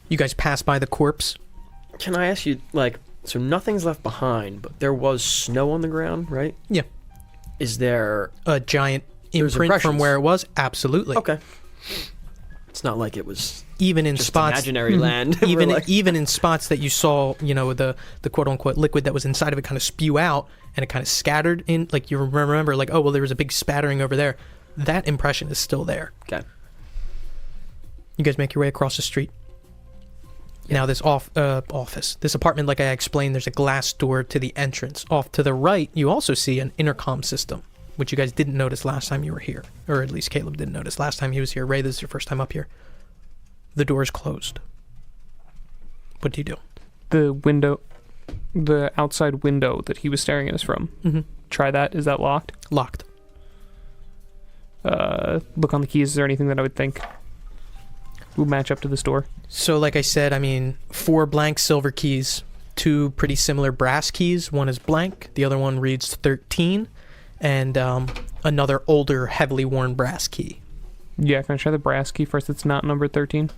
You guys pass by the corpse. Can I ask you, like, so nothing's left behind, but there was snow on the ground, right? Yeah. Is there... A giant There's imprint from impressions. where it was? Absolutely. Okay. It's not like it was Even in just spots imaginary land. We're even like- even in spots that you saw, you know, the quote unquote liquid that was inside of it kind of spew out and it kind of scattered in, like you remember, like, oh well, there was a big spattering over there. That impression is still there. Okay. You guys make your way across the street. Yeah. Now this office, this apartment, like I explained, there's a glass door to the entrance. Off to the right, you also see an intercom system, which you guys didn't notice last time you were here, or at least Caleb didn't notice last time he was here. Ray, this is your first time up here. The door is closed. What do you do? The outside window that he was staring at us from. Mm-hmm. Try that. Is that locked? Locked. Look on the keys. Is there anything that I would think would match up to this door? So like I said, I mean, 4 blank silver keys, 2 pretty similar brass keys. One is blank, the other one reads 13, and another older, heavily worn brass key. Yeah, can I try the brass key first? It's not number 13.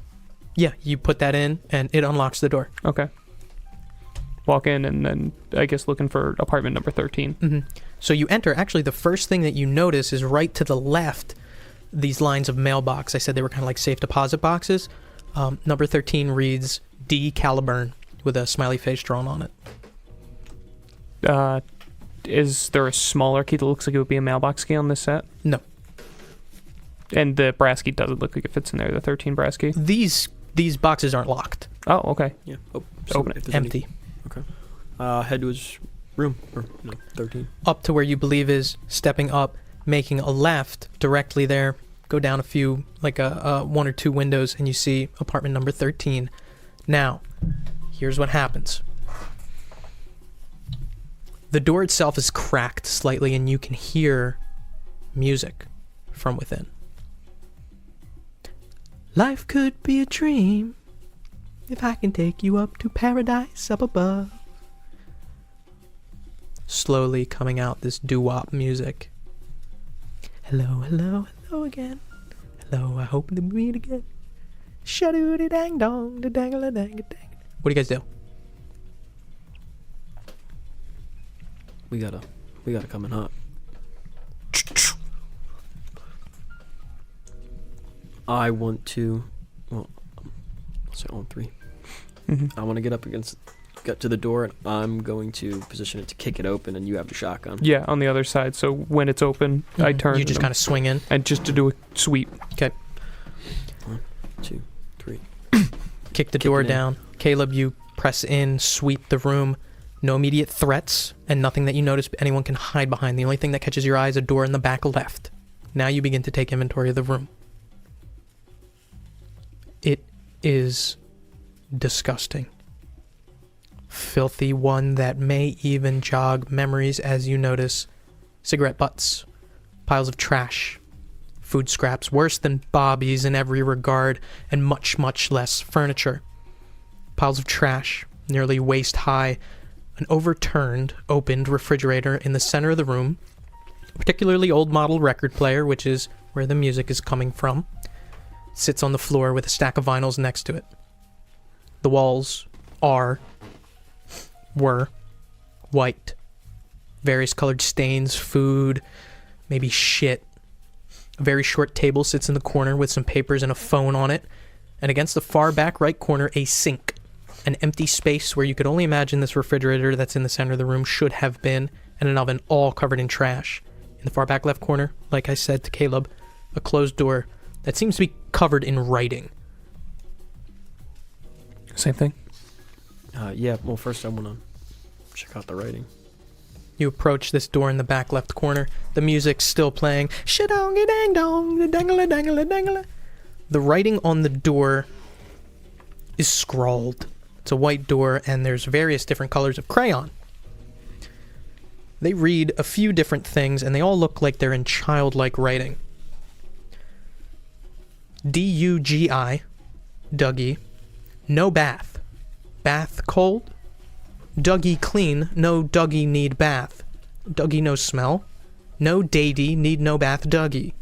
Yeah, you put that in, and it unlocks the door. Okay. Walk in, and then I guess looking for apartment number 13. Mm-hmm. So you enter. Actually, the first thing that you notice is right to the left, these lines of mailbox. I said they were kind of like safe deposit boxes. Number 13 reads D. Caliburn with a smiley face drawn on it. Is there a smaller key that looks like it would be a mailbox key on this set? No. And the brass key doesn't look like it fits in there, the 13 brass key? These boxes aren't locked. Oh, okay. Yeah. Open it. if there's any- Empty. head to his room. Or, no, 13. Up to where you believe is stepping up, making a left directly there. Go down a few, like a 1 or 2 windows, and you see apartment number 13. Now, here's what happens. The door itself is cracked slightly, and you can hear music from within. Life could be a dream if I can take you up to paradise up above. Slowly coming out this doo-wop music. Hello, hello, hello again. Hello, I hope to meet again. Shadoo dang dong, da dang a dang dang. What do you guys do? We gotta come in hot. I want to, well, I'll say on 3. Mm-hmm. I want to get to the door, and I'm going to position it to kick it open, and you have the shotgun. Yeah, on the other side. So when it's open, I turn. You just kind of swing in. And just to do a sweep. 'Kay. 1, 2, 3. Kick the door it in. down. Caleb, you press in, sweep the room. No immediate threats, and nothing that you notice anyone can hide behind. The only thing that catches your eye is a door in the back left. Now you begin to take inventory of the room. It is disgusting. Filthy one that may even jog memories as you notice cigarette butts, piles of trash, food scraps worse than Bobby's in every regard, and much, much less furniture. Piles of trash, nearly waist high, an overturned, opened refrigerator in the center of the room, a particularly old model record player, which is where the music is coming from, sits on the floor with a stack of vinyls next to it. The walls were white. Various colored stains, food, maybe shit. A very short table sits in the corner with some papers and a phone on it. And against the far back right corner, a sink. An empty space where you could only imagine this refrigerator that's in the center of the room should have been, and an oven all covered in trash. In the far back left corner, like I said to Caleb, a closed door that seems to be covered in writing. Same thing. Yeah, well, first I want to check out the writing. You approach this door in the back left corner. The music's still playing. Shadongy dang dong, dangala dangala dangala. The writing on the door is scrawled. It's a white door, and there's various different colors of crayon. They read a few different things, and they all look like they're in childlike writing. D-U-G-I, Dougie, no bath. Bath cold? Dougie clean, no Dougie need bath. Dougie no smell. No Dady need no bath Dougie.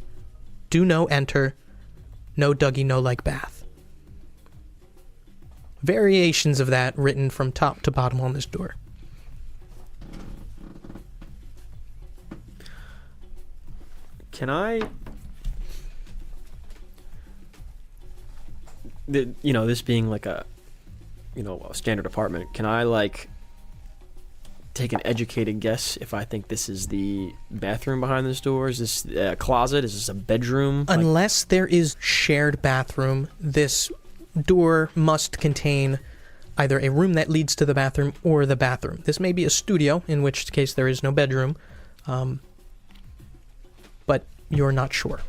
Do no enter. No Dougie, no like bath. Variations of that written from top to bottom on this door. Can I... this being like a standard apartment, can I like take an educated guess if I think this is the bathroom behind this door? Is this a closet? Is this a bedroom? Unless there is shared bathroom, this door must contain either a room that leads to the bathroom or the bathroom. This may be a studio, in which case there is no bedroom, but you're not sure.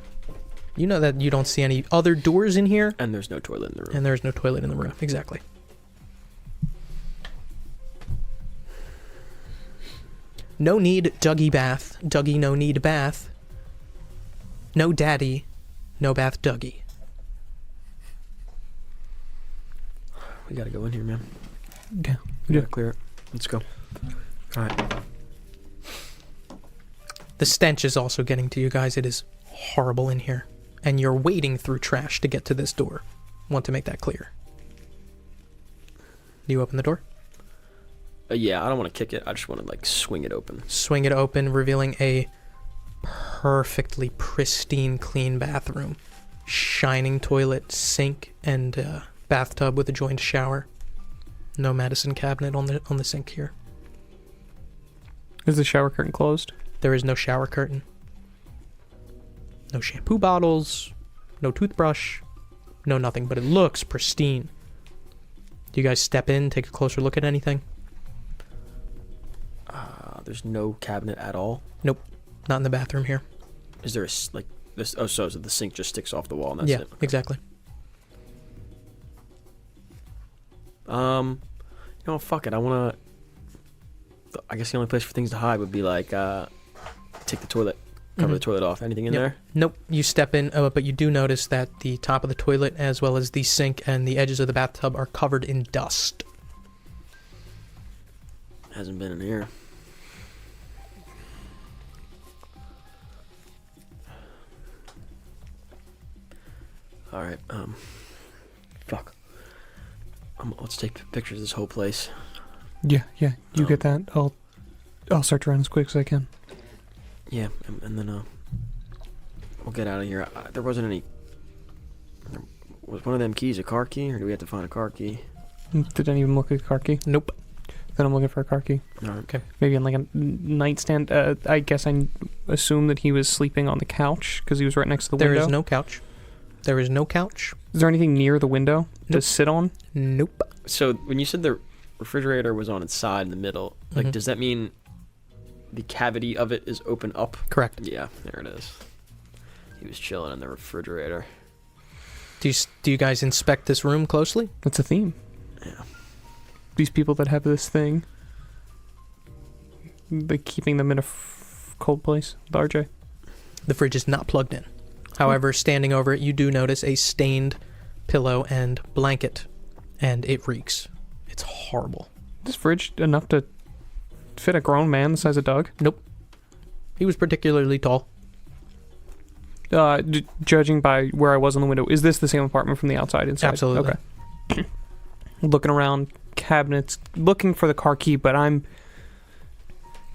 You know that you don't see any other doors in here. And there's no toilet in the room. And there's no toilet in the room, exactly. No need Dougie bath. Dougie no need bath. No daddy. No bath Dougie. We gotta go in here, man. Okay. We gotta clear it. Let's go. Alright. The stench is also getting to you guys. It is horrible in here. And you're wading through trash to get to this door. Want to make that clear. Do you open the door? Yeah, I don't want to kick it. I just want to like swing it open. Swing it open, revealing a perfectly pristine, clean bathroom. Shining toilet, sink, and bathtub with a joined shower. No medicine cabinet on the sink here. Is the shower curtain closed? There is no shower curtain. No shampoo bottles. No toothbrush. No nothing, but it looks pristine. Do you guys step in, take a closer look at anything? There's no cabinet at all. Nope, not in the bathroom here. Is there this? Oh, so the sink just sticks off the wall and that's it. Yeah, exactly. Fuck it. I guess the only place for things to hide would be like take the toilet, cover the toilet off. Anything in there? Nope. You step in, but you do notice that the top of the toilet, as well as the sink and the edges of the bathtub, are covered in dust. Hasn't been in here. All right. Fuck. Let's take pictures of this whole place. Yeah. You get that. I'll search around as quick as I can. Yeah, and then we'll get out of here. There wasn't any. Was one of them keys a car key, or do we have to find a car key? Did any of them look like a car key? Nope. Then I'm looking for a car key. All right. Okay. Maybe on like a nightstand. I guess I assume that he was sleeping on the couch because he was right next to the window. There is no couch. There is no couch. Is there anything near the window to Nope. sit on? Nope. So when you said the refrigerator was on its side in the middle, like, does that mean the cavity of it is open up? Correct. Yeah, there it is. He was chilling in the refrigerator. Do you guys inspect this room closely? That's a theme. Yeah. These people that have this thing, like keeping them in a cold place with RJ. The fridge is not plugged in. However, standing over it, you do notice a stained pillow and blanket, and it reeks. It's horrible. This fridge enough to fit a grown man the size of Doug? Nope. He was particularly tall. Judging by where I was on the window, is this the same apartment from the outside inside? Absolutely. Okay. Looking around cabinets, looking for the car key, but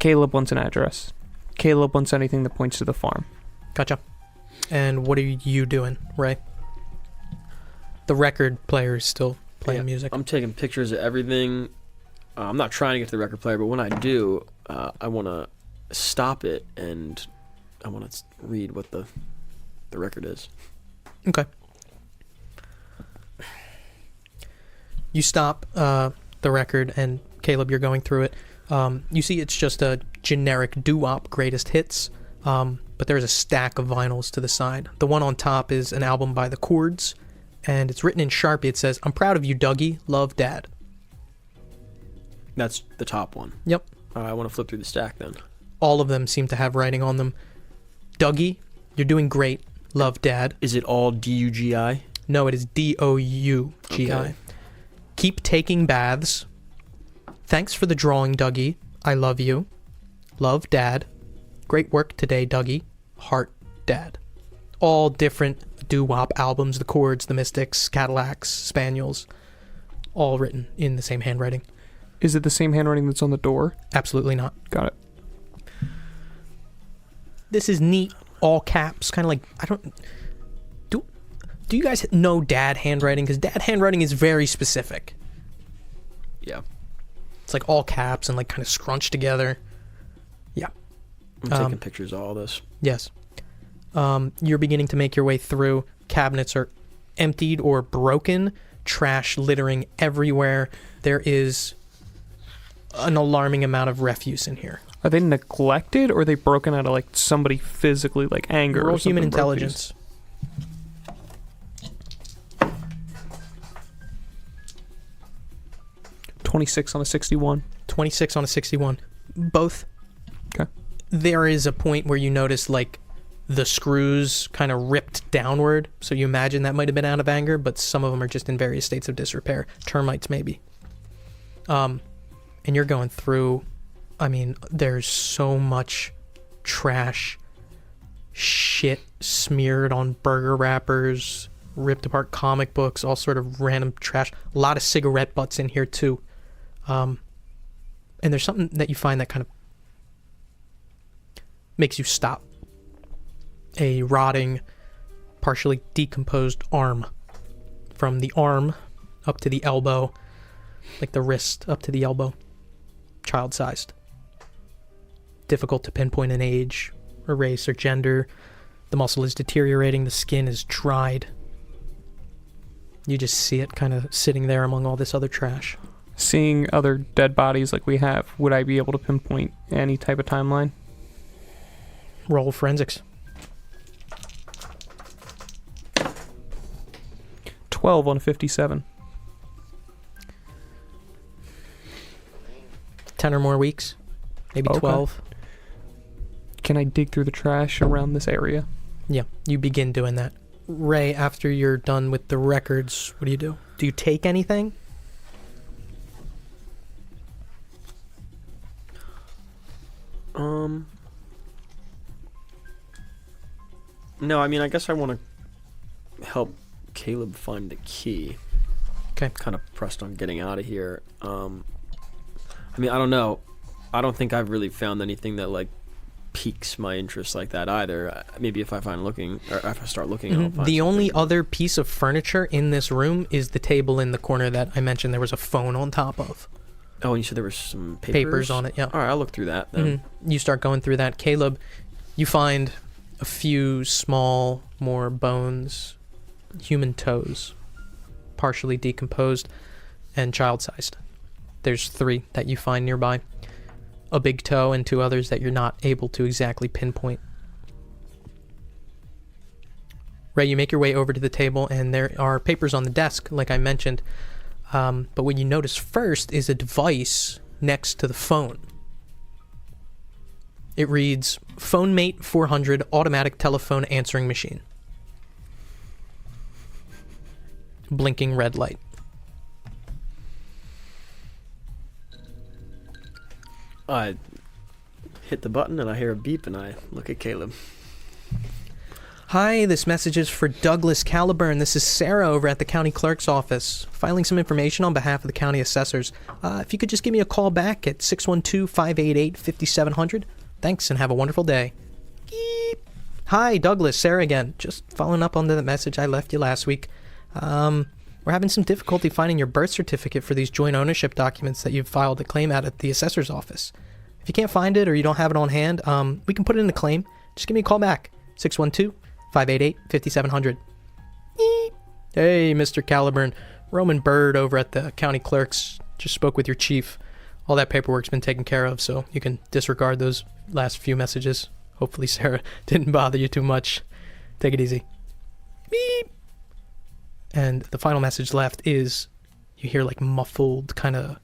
Caleb wants an address. Caleb wants anything that points to the farm. Gotcha. And what are you doing, Ray? The record player is still playing music. I'm taking pictures of everything. I'm not trying to get to the record player, but when I do, I want to stop it and I want to read what the record is. Okay. You stop the record, and Caleb, you're going through it. You see it's just a generic doo-wop greatest hits, but there's a stack of vinyls to the side. The one on top is an album by The Chords, and it's written in Sharpie. It says, "I'm proud of you, Dougie. Love, Dad." That's the top one. Yep. I want to flip through the stack then. All of them seem to have writing on them. "Dougie, you're doing great. Love, Dad." Is it all D-U-G-I? No, it is D-O-U-G-I. Okay. "Keep taking baths. Thanks for the drawing, Dougie. I love you. Love, Dad. Great work today, Dougie. Heart, Dad." All different doo-wop albums, the Chords, the Mystics, Cadillacs, Spaniels, all written in the same handwriting. Is it the same handwriting that's on the door? Absolutely not. Got it. This is neat, all caps, kind of like, I don't... Do you guys know dad handwriting? Because dad handwriting is very specific. Yeah. It's like all caps and like kind of scrunched together. Yeah. I'm taking pictures of all this. Yes. You're beginning to make your way through. Cabinets are emptied or broken. Trash littering everywhere. There is an alarming amount of refuse in here. Are they neglected, or are they broken out of like somebody physically, like anger? Roll or something human broke these? intelligence. 26 on a 61. 26 on a 61. Both. Okay. There is a point where you notice like the screws kind of ripped downward, so you imagine that might have been out of anger, but some of them are just in various states of disrepair. Termites maybe. And you're going through, I mean, there's so much trash, shit smeared on burger wrappers, ripped apart comic books, all sort of random trash. A lot of cigarette butts in here too. And there's something that you find that kind of makes you stop. A rotting, partially decomposed arm. From the arm up to the elbow, like the wrist up to the elbow. Child-sized. Difficult to pinpoint an age, or race, or gender. The muscle is deteriorating, the skin is dried. You just see it kind of sitting there among all this other trash. Seeing other dead bodies like we have, would I be able to pinpoint any type of timeline? Roll forensics. 12 on a 57. 10 or more weeks. Maybe Okay. 12. Can I dig through the trash around this area? Yeah, you begin doing that. Ray, after you're done with the records, what do you do? Do you take anything? No, I mean, I guess I want to help Caleb find the key. Okay. Kind of pressed on getting out of here. I mean, I don't know. I don't think I've really found anything that like piques my interest like that either. Maybe if I start looking, I'll find The only something. other piece of furniture in this room is the table in the corner that I mentioned there was a phone on top of. Oh, and you said there was some Papers on it, yeah. All right, I'll look through that then. You start going through that. Caleb, you find a few small, more bones, human toes, partially decomposed and child-sized. There's 3 that you find nearby. A big toe and 2 others that you're not able to exactly pinpoint. Ray, you make your way over to the table, and there are papers on the desk, like I mentioned. But what you notice first is a device next to the phone. It reads, Phone Mate 400 Automatic Telephone Answering Machine. Blinking red light. I hit the button and I hear a beep and I look at Caleb. Hi, this message is for Douglas Caliburn. This is Sarah over at the county clerk's office, filing some information on behalf of the county assessors. If you could just give me a call back at 612-588-5700. Thanks, and have a wonderful day. Beep. Hi, Douglas, Sarah again. Just following up on the message I left you last week. We're having some difficulty finding your birth certificate for these joint ownership documents that you've filed a claim at the assessor's office. If you can't find it or you don't have it on hand, we can put it in the claim. Just give me a call back. 612-588-5700. Hey, Mr. Caliburn. Roman Bird over at the county clerk's just spoke with your chief. All that paperwork's been taken care of, so you can disregard those last few messages. Hopefully Sarah didn't bother you too much. Take it easy. Beep. And the final message left is you hear like muffled kind of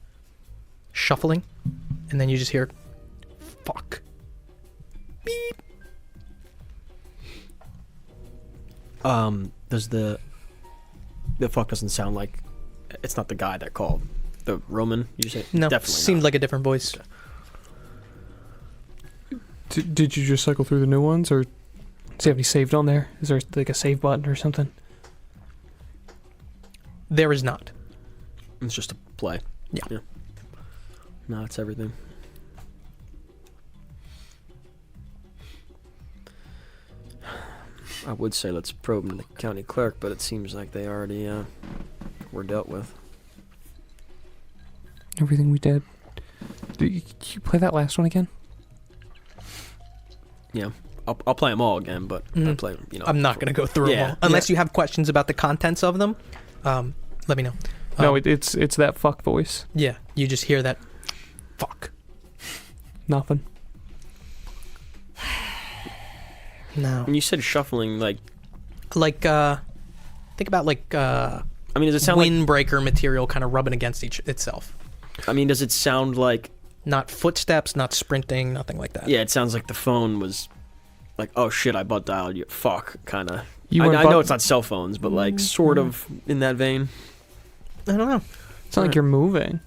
shuffling, and then you just hear, fuck. Beep. Does the fuck doesn't sound like it's not the guy that called. The Roman, you say? No, Definitely seemed not. like a different voice. Okay. Did you just cycle through the new ones, or? Does he have any saved on there? Is there like a save button or something? There is not. It's just a play. Yeah. No, it's everything. I would say let's probe into the county clerk, but it seems like they already were dealt with. Everything we did. Did you play that last one again? Yeah, I'll play them all again, but I play, I'm not going to go through them Yeah. all. Unless you have questions about the contents of them, let me know. No, it's that fuck voice. Yeah, you just hear that fuck. Nothing. No. When you said shuffling, like, Think about I mean, does it sound windbreaker material kind of rubbing against itself. I mean, does it sound like... Not footsteps, not sprinting, nothing like that. Yeah, it sounds like the phone was like, oh shit, I butt dialed you. Fuck, kind of. You I went know butt- it's not cell phones, but like sort of in that vein. I don't know. It's not like you're moving.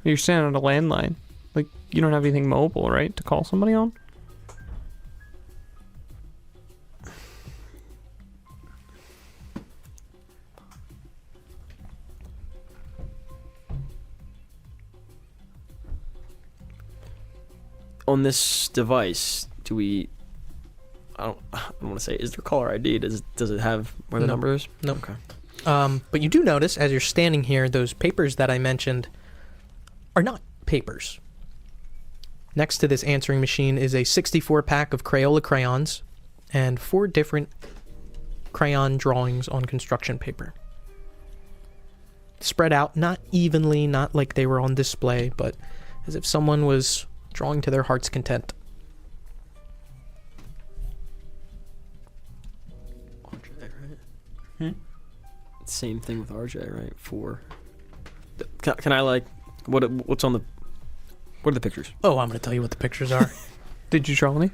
You're standing on a landline. Like, you don't have anything mobile, right, to call somebody on? On this device, do we... I don't want to say, is there caller ID? Does it have where the No. number is? No. Okay. But you do notice, as you're standing here, those papers that I mentioned are not papers. Next to this answering machine is a 64-pack of Crayola crayons and 4 different crayon drawings on construction paper. Spread out, not evenly, not like they were on display, but as if someone was drawing to their heart's content. RJ, right? Same thing with RJ, right? 4. Can I like... What's on the... What are the pictures? Oh, I'm going to tell you what the pictures are. Did you draw any?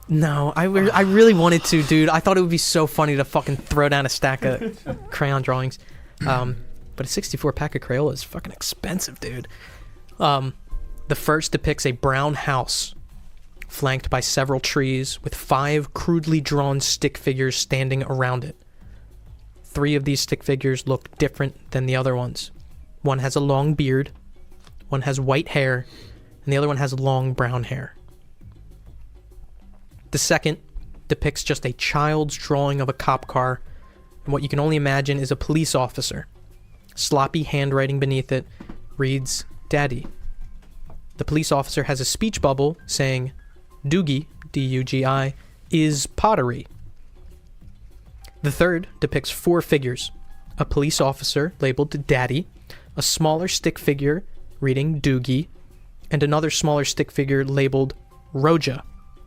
No, I really wanted to, dude. I thought it would be so funny to fucking throw down a stack of crayon drawings. But a 64-pack of Crayola is fucking expensive, dude. The first depicts a brown house flanked by several trees with 5 crudely drawn stick figures standing around it. 3 of these stick figures look different than the other ones. One has a long beard, one has white hair, and the other one has long brown hair. The second depicts just a child's drawing of a cop car, and what you can only imagine is a police officer. Sloppy handwriting beneath it reads, "Daddy." The police officer has a speech bubble saying, "Dugi, D-U-G-I, is pottery." The third depicts 4 figures. A police officer labeled Daddy, a smaller stick figure reading Dugi, and another smaller stick figure labeled Roja,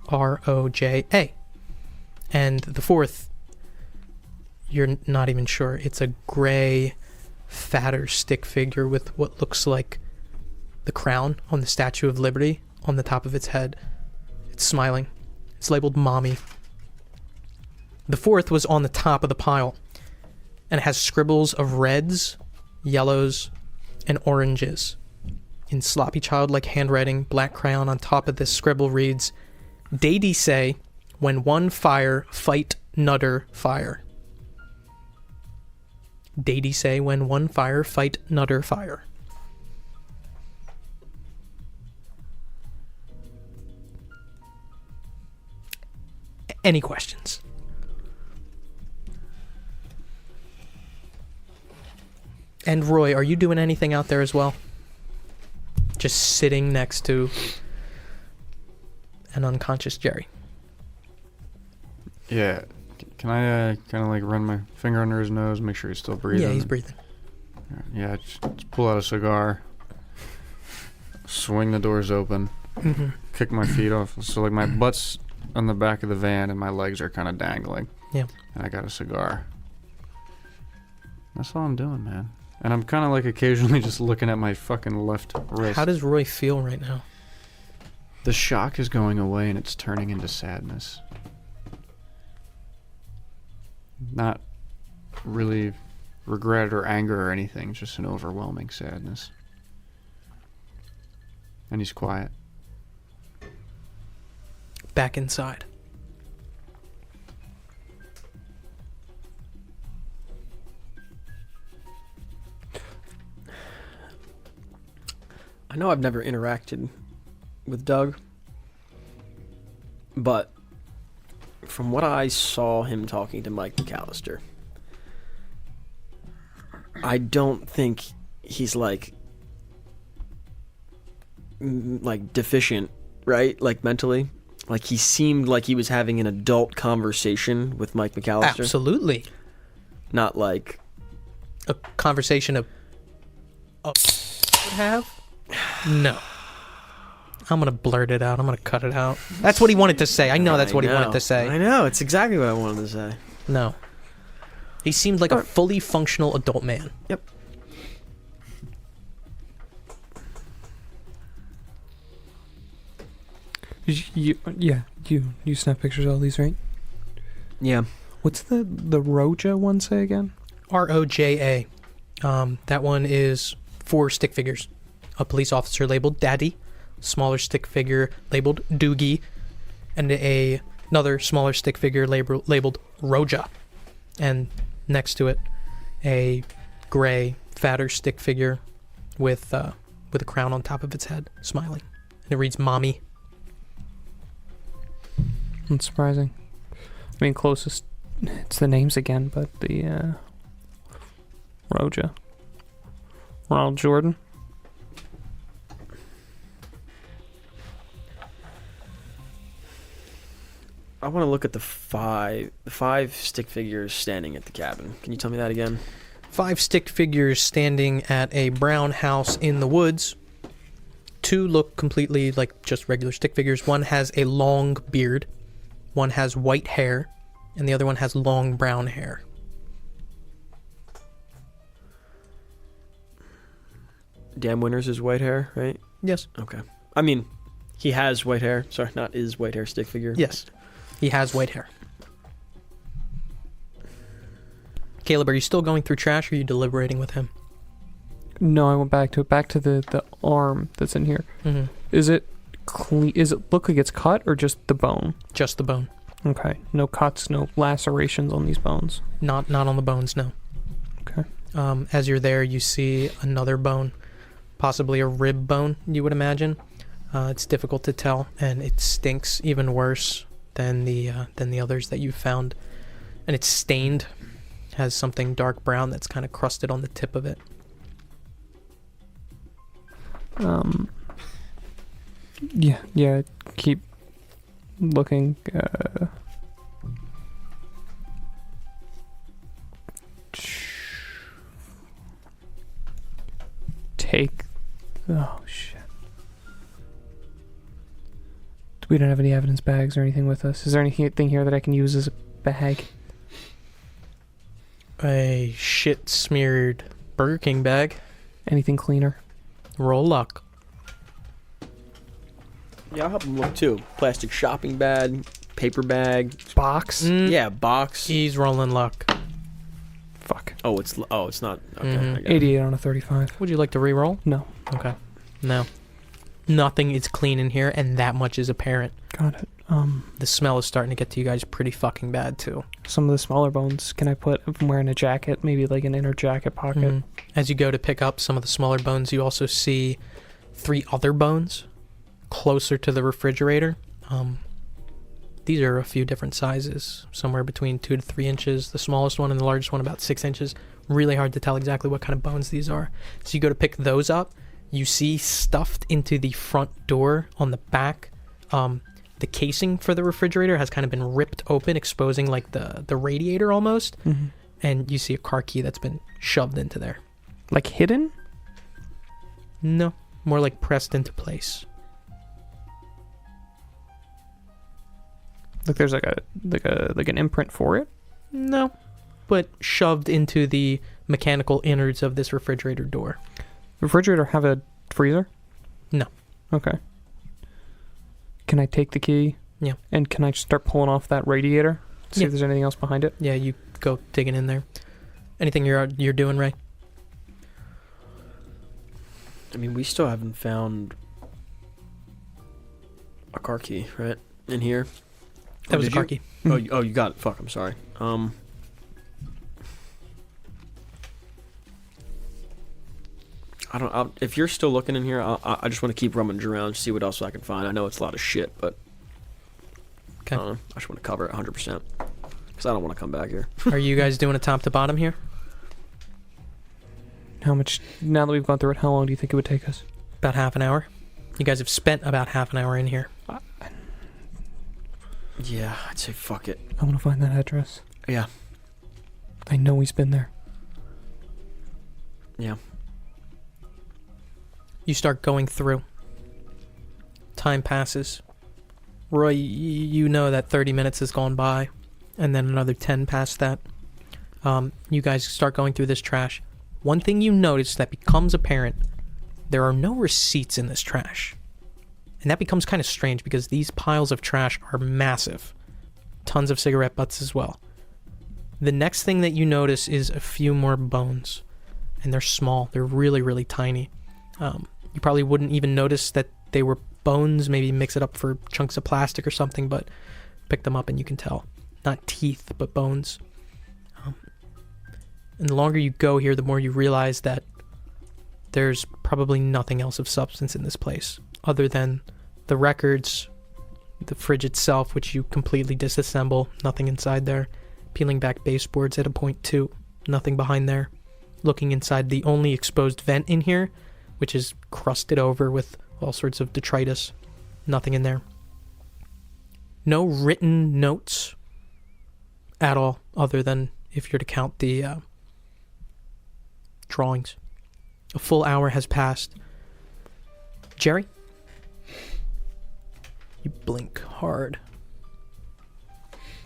R-O-J-A. And the fourth, you're not even sure. It's a gray, fatter stick figure with what looks like the crown on the Statue of Liberty on the top of its head. It's smiling. It's labeled Mommy. The fourth was on the top of the pile, and it has scribbles of reds, yellows, and oranges. In sloppy childlike handwriting, black crayon on top of this scribble reads, "Daddy say, when one fire, fight nudder fire." Daddy say, when one fire, fight nudder fire. Any questions? And Roy, are you doing anything out there as well? Just sitting next to an unconscious Jerry. Yeah. Can I kind of like run my finger under his nose, make sure he's still breathing? Yeah, he's breathing. Yeah, just pull out a cigar, swing the doors open, Mm-hmm. kick my feet off. So like my butt's on the back of the van and my legs are kind of dangling. Yeah. And I got a cigar. That's all I'm doing, man. And I'm kind of like occasionally just looking at my fucking left wrist. How does Roy feel right now? The shock is going away and it's turning into sadness. Not really regret or anger or anything, just an overwhelming sadness. And he's quiet. Back inside. know I've never interacted with Doug, but from what I saw him talking to Mike McAllister, I don't think he's like deficient, right? Like mentally. Like he seemed like he was having an adult conversation with Mike McAllister. Absolutely. Not like A conversation of would have? No. I'm gonna blurt it out. I'm gonna cut it out. That's what he wanted to say. I know that's what he wanted to say. I know, it's exactly what I wanted to say. No. He seemed like a fully functional adult man. Yep. You snap pictures of all these, right? Yeah. What's the Roja one say again? ROJA. That one is 4 stick figures. A police officer labeled Daddy, smaller stick figure labeled Doogie, and another smaller stick figure labeled Roja. And next to it, a gray, fatter stick figure with a crown on top of its head, smiling. And it reads Mommy. That's surprising. I mean, closest, it's the names again, but the Roja. Ronald Jordan. I want to look at the five stick figures standing at the cabin. Can you tell me that again? 5 stick figures standing at a brown house in the woods. 2 look completely like just regular stick figures. One has a long beard. One has white hair. And the other one has long brown hair. Dan Winters is white hair, right? Yes. Okay. I mean, he has white hair. Sorry, not his white hair stick figure. Yes. He has white hair. Caleb, are you still going through trash or are you deliberating with him? No, I went back to the arm that's in here. Mm-hmm. Is it clean? Is it look like it's cut or just the bone? Just the bone. Okay. No cuts, no lacerations on these bones. Not on the bones, no. Okay. As you're there, you see another bone, possibly a rib bone, you would imagine. It's difficult to tell, and it stinks even worse than the others that you've found. And it's stained, has something dark brown that's kind of crusted on the tip of it. Yeah, keep looking. Take. Oh shit. We don't have any evidence bags or anything with us. Is there anything here that I can use as a bag? A shit smeared Burger King bag. Anything cleaner? Roll luck. Yeah, I'll help him look too. Plastic shopping bag, paper bag, Box? yeah, box. He's rolling luck. Fuck. Oh, it's not. Okay. Mhm. I got it. 88 on a 35. Would you like to re-roll? No. Okay. No. Nothing is clean in here, and that much is apparent. Got it. The smell is starting to get to you guys pretty fucking bad, too. Some of the smaller bones, can I put, if I'm wearing a jacket, maybe like an inner jacket pocket? Mhm. As you go to pick up some of the smaller bones, you also see 3 other bones closer to the refrigerator. These are a few different sizes, somewhere between 2 to 3 inches. The smallest one and the largest one about 6 inches. Really hard to tell exactly what kind of bones these are. So you go to pick those up. You see stuffed into the front door on the back. The casing for the refrigerator has kind of been ripped open, exposing like the radiator almost. Mm-hmm. And you see a car key that's been shoved into there. Like hidden? No, more like pressed into place. Like there's like an imprint for it? No, but shoved into the mechanical innards of this refrigerator door. Refrigerator have a freezer? No. Okay. Can I take the key? Yeah. And can I start pulling off that radiator? See Yeah. if there's anything else behind it? Yeah, you go digging in there. Anything you're doing, Ray? I mean, we still haven't found a car key, right? In here. That was a did car you? key. Oh, you got it. Fuck, I'm sorry. If you're still looking in here, I just want to keep rummaging around, see what else I can find. I know it's a lot of shit, but Okay. I don't know. I just want to cover it 100% because I don't want to come back here. Are you guys doing a top to bottom here? How much? Now that we've gone through it, how long do you think it would take us? About half an hour. You guys have spent about half an hour in here. Yeah, I'd say fuck it. I want to find that address. Yeah. I know he's been there. Yeah. You start going through. Time passes. Roy, you know that 30 minutes has gone by, and then another 10 past that. You guys start going through this trash. One thing you notice that becomes apparent, there are no receipts in this trash. And that becomes kind of strange because these piles of trash are massive. Tons of cigarette butts as well. The next thing that you notice is a few more bones. And they're small. They're really, really tiny. You probably wouldn't even notice that they were bones. Maybe mix it up for chunks of plastic or something, but pick them up and you can tell. Not teeth, but bones. And the longer you go here, the more you realize that there's probably nothing else of substance in this place other than the records, the fridge itself, which you completely disassemble, nothing inside there. Peeling back baseboards at a point too, nothing behind there. Looking inside the only exposed vent in here, which is crusted over with all sorts of detritus, nothing in there. No written notes at all, other than if you're to count the drawings. A full hour has passed. Jerry? You blink hard.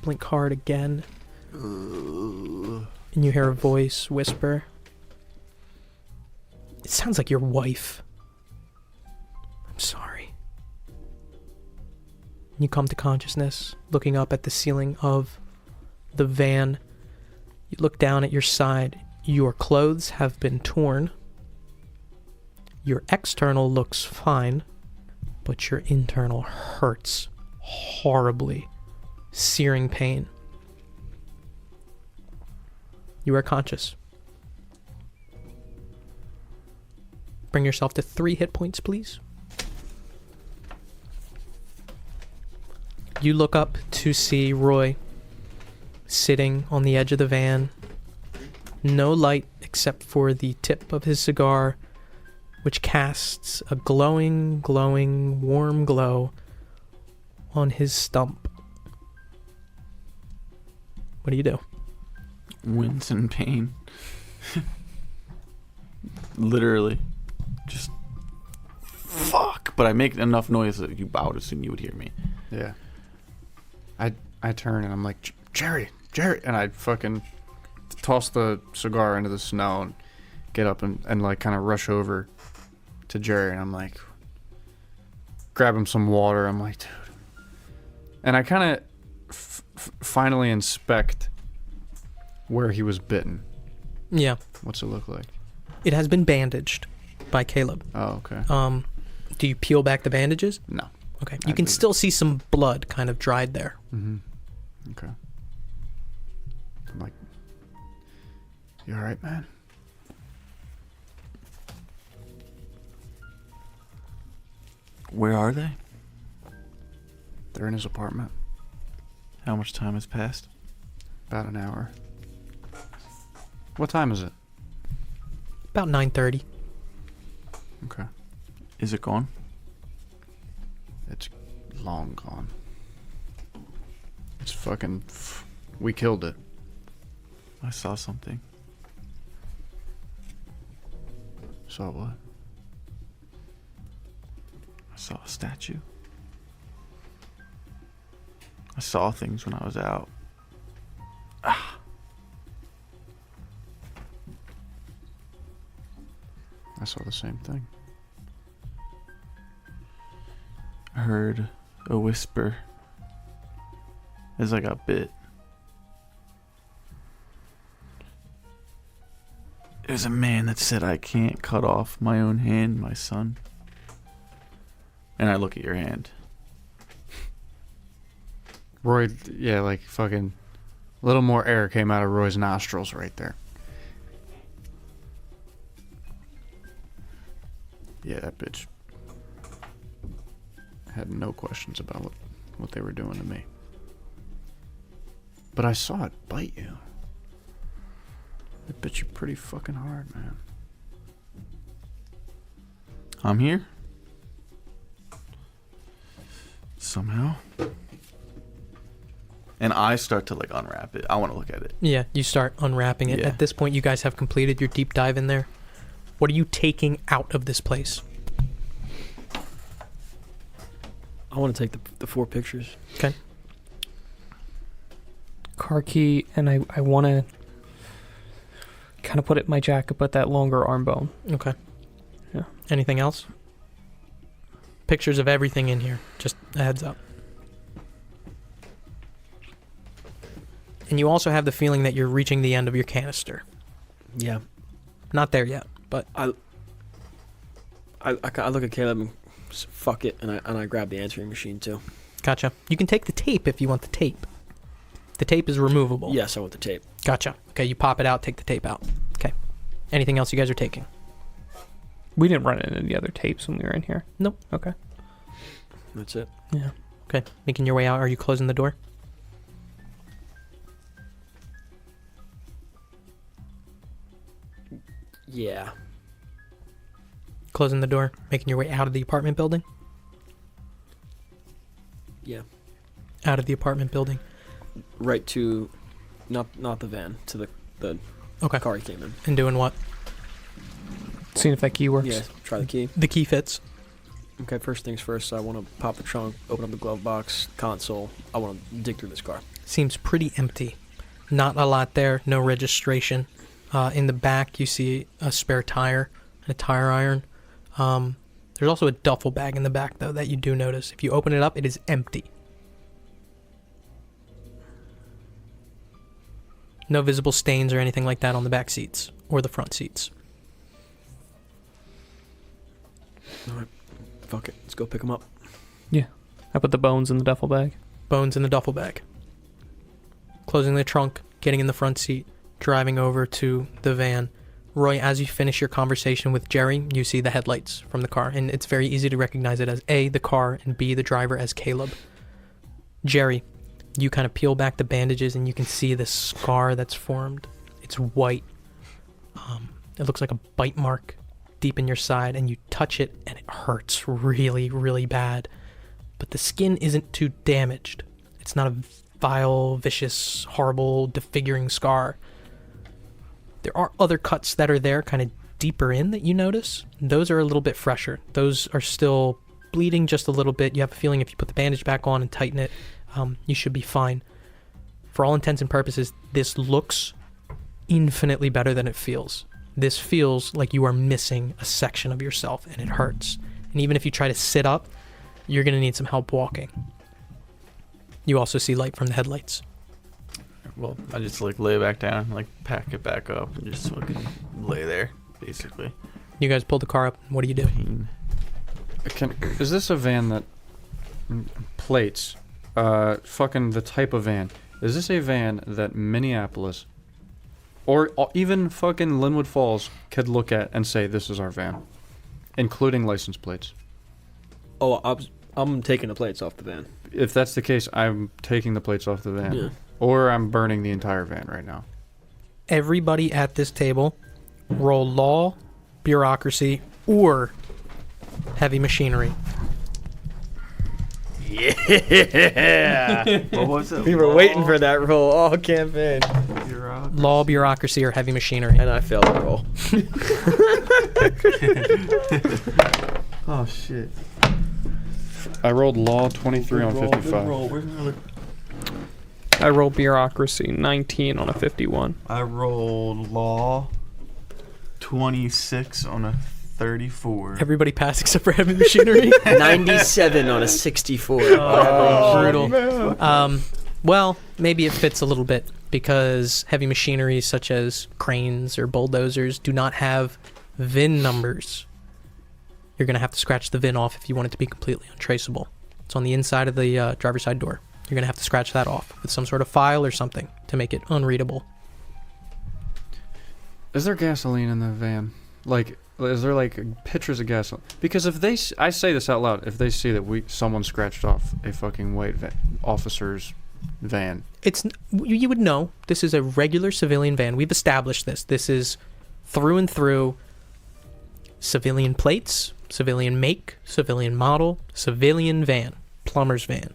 Blink hard again. And you hear a voice whisper. It sounds like your wife. I'm sorry. You come to consciousness, looking up at the ceiling of the van. You look down at your side. Your clothes have been torn. Your external looks fine, but your internal hurts horribly. Searing pain. You are conscious. Bring yourself to 3 hit points, please. You look up to see Roy sitting on the edge of the van. No light except for the tip of his cigar, which casts a glowing, warm glow on his stump. What do you do? Wince in pain. Literally. Just fuck. But I make enough noise that you I would assume you would hear me. Yeah. I turn and I'm like, Jerry, and I fucking toss the cigar into the snow and get up and like kind of rush over to Jerry and I'm like, grab him some water. I'm like, dude. And I kind of finally inspect where he was bitten. Yeah. What's it look like? It has been bandaged by Caleb. Oh, okay. Do you peel back the bandages? No. Okay. You can still see some blood kind of dried there. Mm-hmm. Okay. I'm like, you all right, man? Where are they? They're in his apartment. How much time has passed? About an hour. What time is it? About 9:30. Okay. Is it gone? It's long gone. It's fucking... We killed it. I saw something. Saw what? I saw a statue. I saw things when I was out. Ah. I saw the same thing. I heard a whisper as I got bit. It was a man that said, I can't cut off my own hand, my son. And I look at your hand. Roy, yeah, like fucking... A little more air came out of Roy's nostrils right there. Yeah, that bitch had no questions about what they were doing to me. But I saw it bite you. It bit you pretty fucking hard, man. I'm here. Somehow. And I start to like unwrap it. I want to look at it. Yeah, you start unwrapping it. Yeah. At this point, you guys have completed your deep dive in there. What are you taking out of this place? I want to take the 4 pictures. Okay. Car key, and I want to kind of put it in my jacket, but that longer arm bone. Okay. Yeah. Anything else? Pictures of everything in here. Just a heads up. And you also have the feeling that you're reaching the end of your canister. Yeah. Not there yet, but I look at Caleb and fuck it, and I grab the answering machine too. gotcha. You can take the tape if you want the tape. The tape is removable. Yes, I want the tape. Gotcha. Okay, you pop it out, take the tape out. Okay. Anything else you guys are taking? We didn't run into any other tapes when we were in here. Nope. Okay. That's it. Yeah. Okay. Making your way out. Are you closing the door? Yeah. Closing the door. Making your way out of the apartment building? Yeah. Out of the apartment building. Right to, not the van, to the Okay. car he came in. And doing what? Seeing if that key works. Yeah. Try the key. The key fits. Okay. First things first. I want to pop the trunk, open up the glove box, console. I want to dig through this car. Seems pretty empty. Not a lot there. No registration. In the back, you see a spare tire and a tire iron. There's also a duffel bag in the back, though, that you do notice. If you open it up, it is empty. No visible stains or anything like that on the back seats or the front seats. All right. Fuck it. Let's go pick him up. I put the bones in the duffel bag. Bones in the duffel bag. Closing the trunk, getting in the front seat, driving over to the van. Roy, as you finish your conversation with Jerry, you see the headlights from the car, and it's very easy to recognize it as A, the car, and B, the driver as Caleb. Jerry, you kind of peel back the bandages, and you can see the scar that's formed. It's white. It looks like a bite mark deep in your side, and you touch it, and it hurts really, really bad. But the skin isn't too damaged. It's not a vile, vicious, horrible, disfiguring scar. There are other cuts that are there kind of deeper in that you notice. Those are a little bit fresher. Those are still bleeding just a little bit. You have a feeling if you put the bandage back on and tighten it, you should be fine. For all intents and purposes, this looks infinitely better than it feels. This feels like you are missing a section of yourself, and it hurts. And even if you try to sit up, you're going to need some help walking. You also see light from the headlights. Well, I just like lay back down, like pack it back up, and just fucking lay there, basically. You guys pull the car up. What do you do? Is this a van that plates? Fucking the type of van. Is this a van that Minneapolis or even fucking Linwood Falls could look at and say this is our van, including license plates? Oh, I'm taking the plates off the van. If that's the case, I'm taking the plates off the van. Yeah. Or I'm burning the entire van right now. Everybody at this table, roll law, bureaucracy, or heavy machinery. Yeah. What was it? We were waiting for that roll all campaign. Law, bureaucracy, or heavy machinery. And I failed the roll. Oh shit. I rolled law 23 on 55. I rolled bureaucracy 19 on a 51. I rolled law 26 on a 34. Everybody passed except for heavy machinery. 97 on a 64. Brutal. Well, maybe it fits a little bit because heavy machinery such as cranes or bulldozers do not have VIN numbers. You're going to have to scratch the VIN off if you want it to be completely untraceable. It's on the inside of the driver's side door. You're going to have to scratch that off with some sort of file or something to make it unreadable. Is there gasoline in the van? Like, Is there like pictures of gasoline? Because if they, I say this out loud, if they see that someone scratched off a fucking white officer's van, you would know this is a regular civilian van. We've established this. This is through and through civilian plates, civilian make, civilian model, civilian van, plumber's van.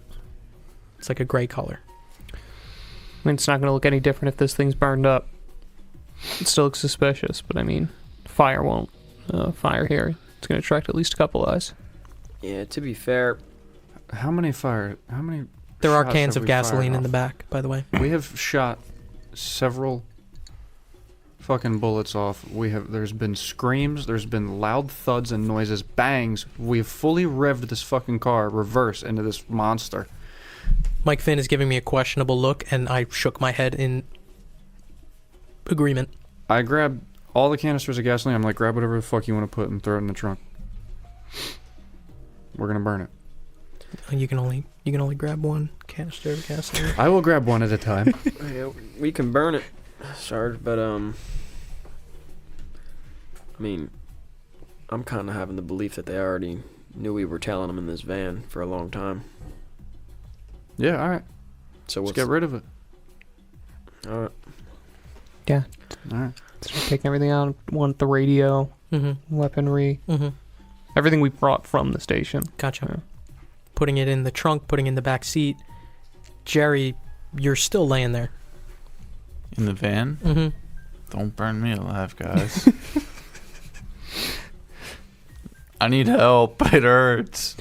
It's like a gray color. I mean, it's not going to look any different if this thing's burned up. It still looks suspicious, but I mean, fire won't. Fire here. It's going to attract at least a couple eyes. Yeah, to be fair, how many? There are cans of gasoline in the back, by the way. We have shot several fucking bullets off. There's been screams, there's been loud thuds and noises, bangs. We've fully revved this fucking car reverse into this monster. Mike Finn is giving me a questionable look, and I shook my head in agreement. I grabbed all the canisters of gasoline. I'm like, grab whatever the fuck you want to put and throw it in the trunk. We're gonna burn it. You can only grab one canister of gasoline. I will grab one at a time. yeah, we can burn it, Sarge, but I mean, I'm kind of having the belief that they already knew we were tailing them in this van for a long time. Yeah, all right. So let's get rid of it. All right. Yeah. All right. Start taking everything out. Want the radio, weaponry, everything we brought from the station. Gotcha. Yeah. Putting it in the trunk, putting it in the back seat. Jerry, you're still laying there. In the van? Mm-hmm. Don't burn me alive, guys. I need help. It hurts.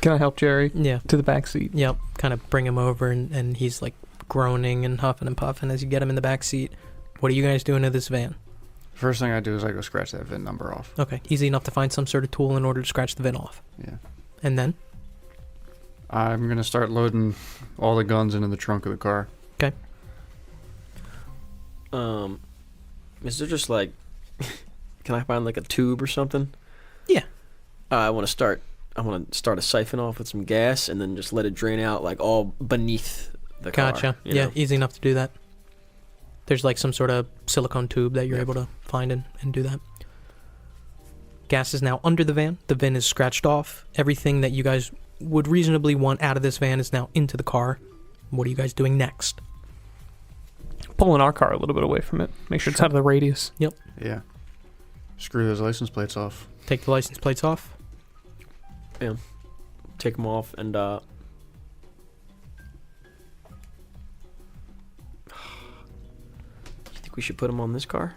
Can I help Jerry? Yeah. To the back seat. Yep. Kind of bring him over, and he's like groaning and huffing and puffing as you get him in the back seat. What are you guys doing to this van? First thing I do is I go scratch that VIN number off. Okay. Easy enough to find some sort of tool in order to scratch the VIN off. Yeah. And then? I'm going to start loading all the guns into the trunk of the car. Okay. Is there just like, can I find like a tube or something? Yeah. I want to start a siphon off with some gas and then just let it drain out like all beneath the car. Gotcha. you Yeah, know? easy enough to do that. There's like some sort of silicone tube that you're able to find and do that. Gas is now under the van. The VIN is scratched off. Everything that you guys would reasonably want out of this van is now into the car. What are you guys doing next? Pulling our car a little bit away from it. Make sure it's out of the radius. Yep. Yeah. Screw those license plates off. Take the license plates off. Take them off and you think we should put them on this car?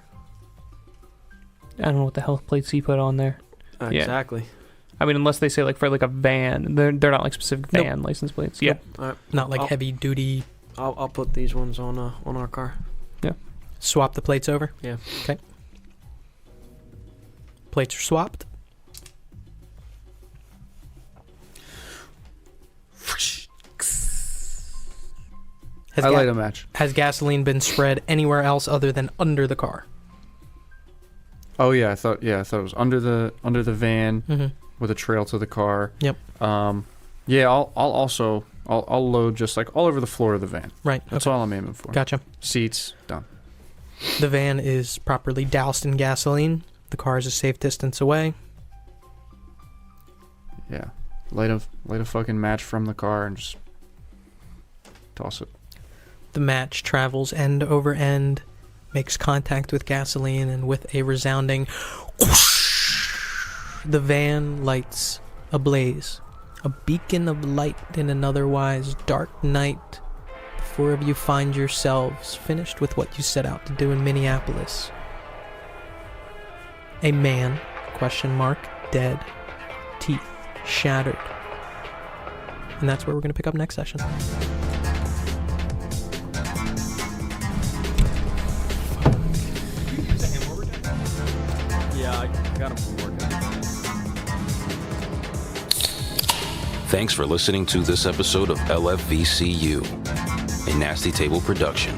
I don't know what the hell plates he put on there. Yeah. Exactly. I mean, unless they say like for like a van, they're not like specific Nope. van license plates. Yeah. All right. Not like I'll- heavy duty. I'll put these ones on our car. Swap the plates over. Yeah. Okay. Plates are swapped. Has, I ga- light a match. has gasoline been spread anywhere else other than under the car? Oh yeah, I thought it was under the van Mm-hmm. with a trail to the car. Yep. Yeah, I'll load just like all over the floor of the van. Right. That's Okay. all I'm aiming for. Gotcha. Seats done. The van is properly doused in gasoline. The car is a safe distance away. Yeah. Light a fucking match from the car and just toss it. The match travels end over end, makes contact with gasoline, and with a resounding whoosh, the van lights ablaze. A beacon of light in an otherwise dark night. The four of you find yourselves finished with what you set out to do in Minneapolis. A man, ? Dead. Teeth shattered. And that's where we're going to pick up next session. Yeah, I got them from work. Thanks for listening to this episode of LFVCU, a Nasty Table production.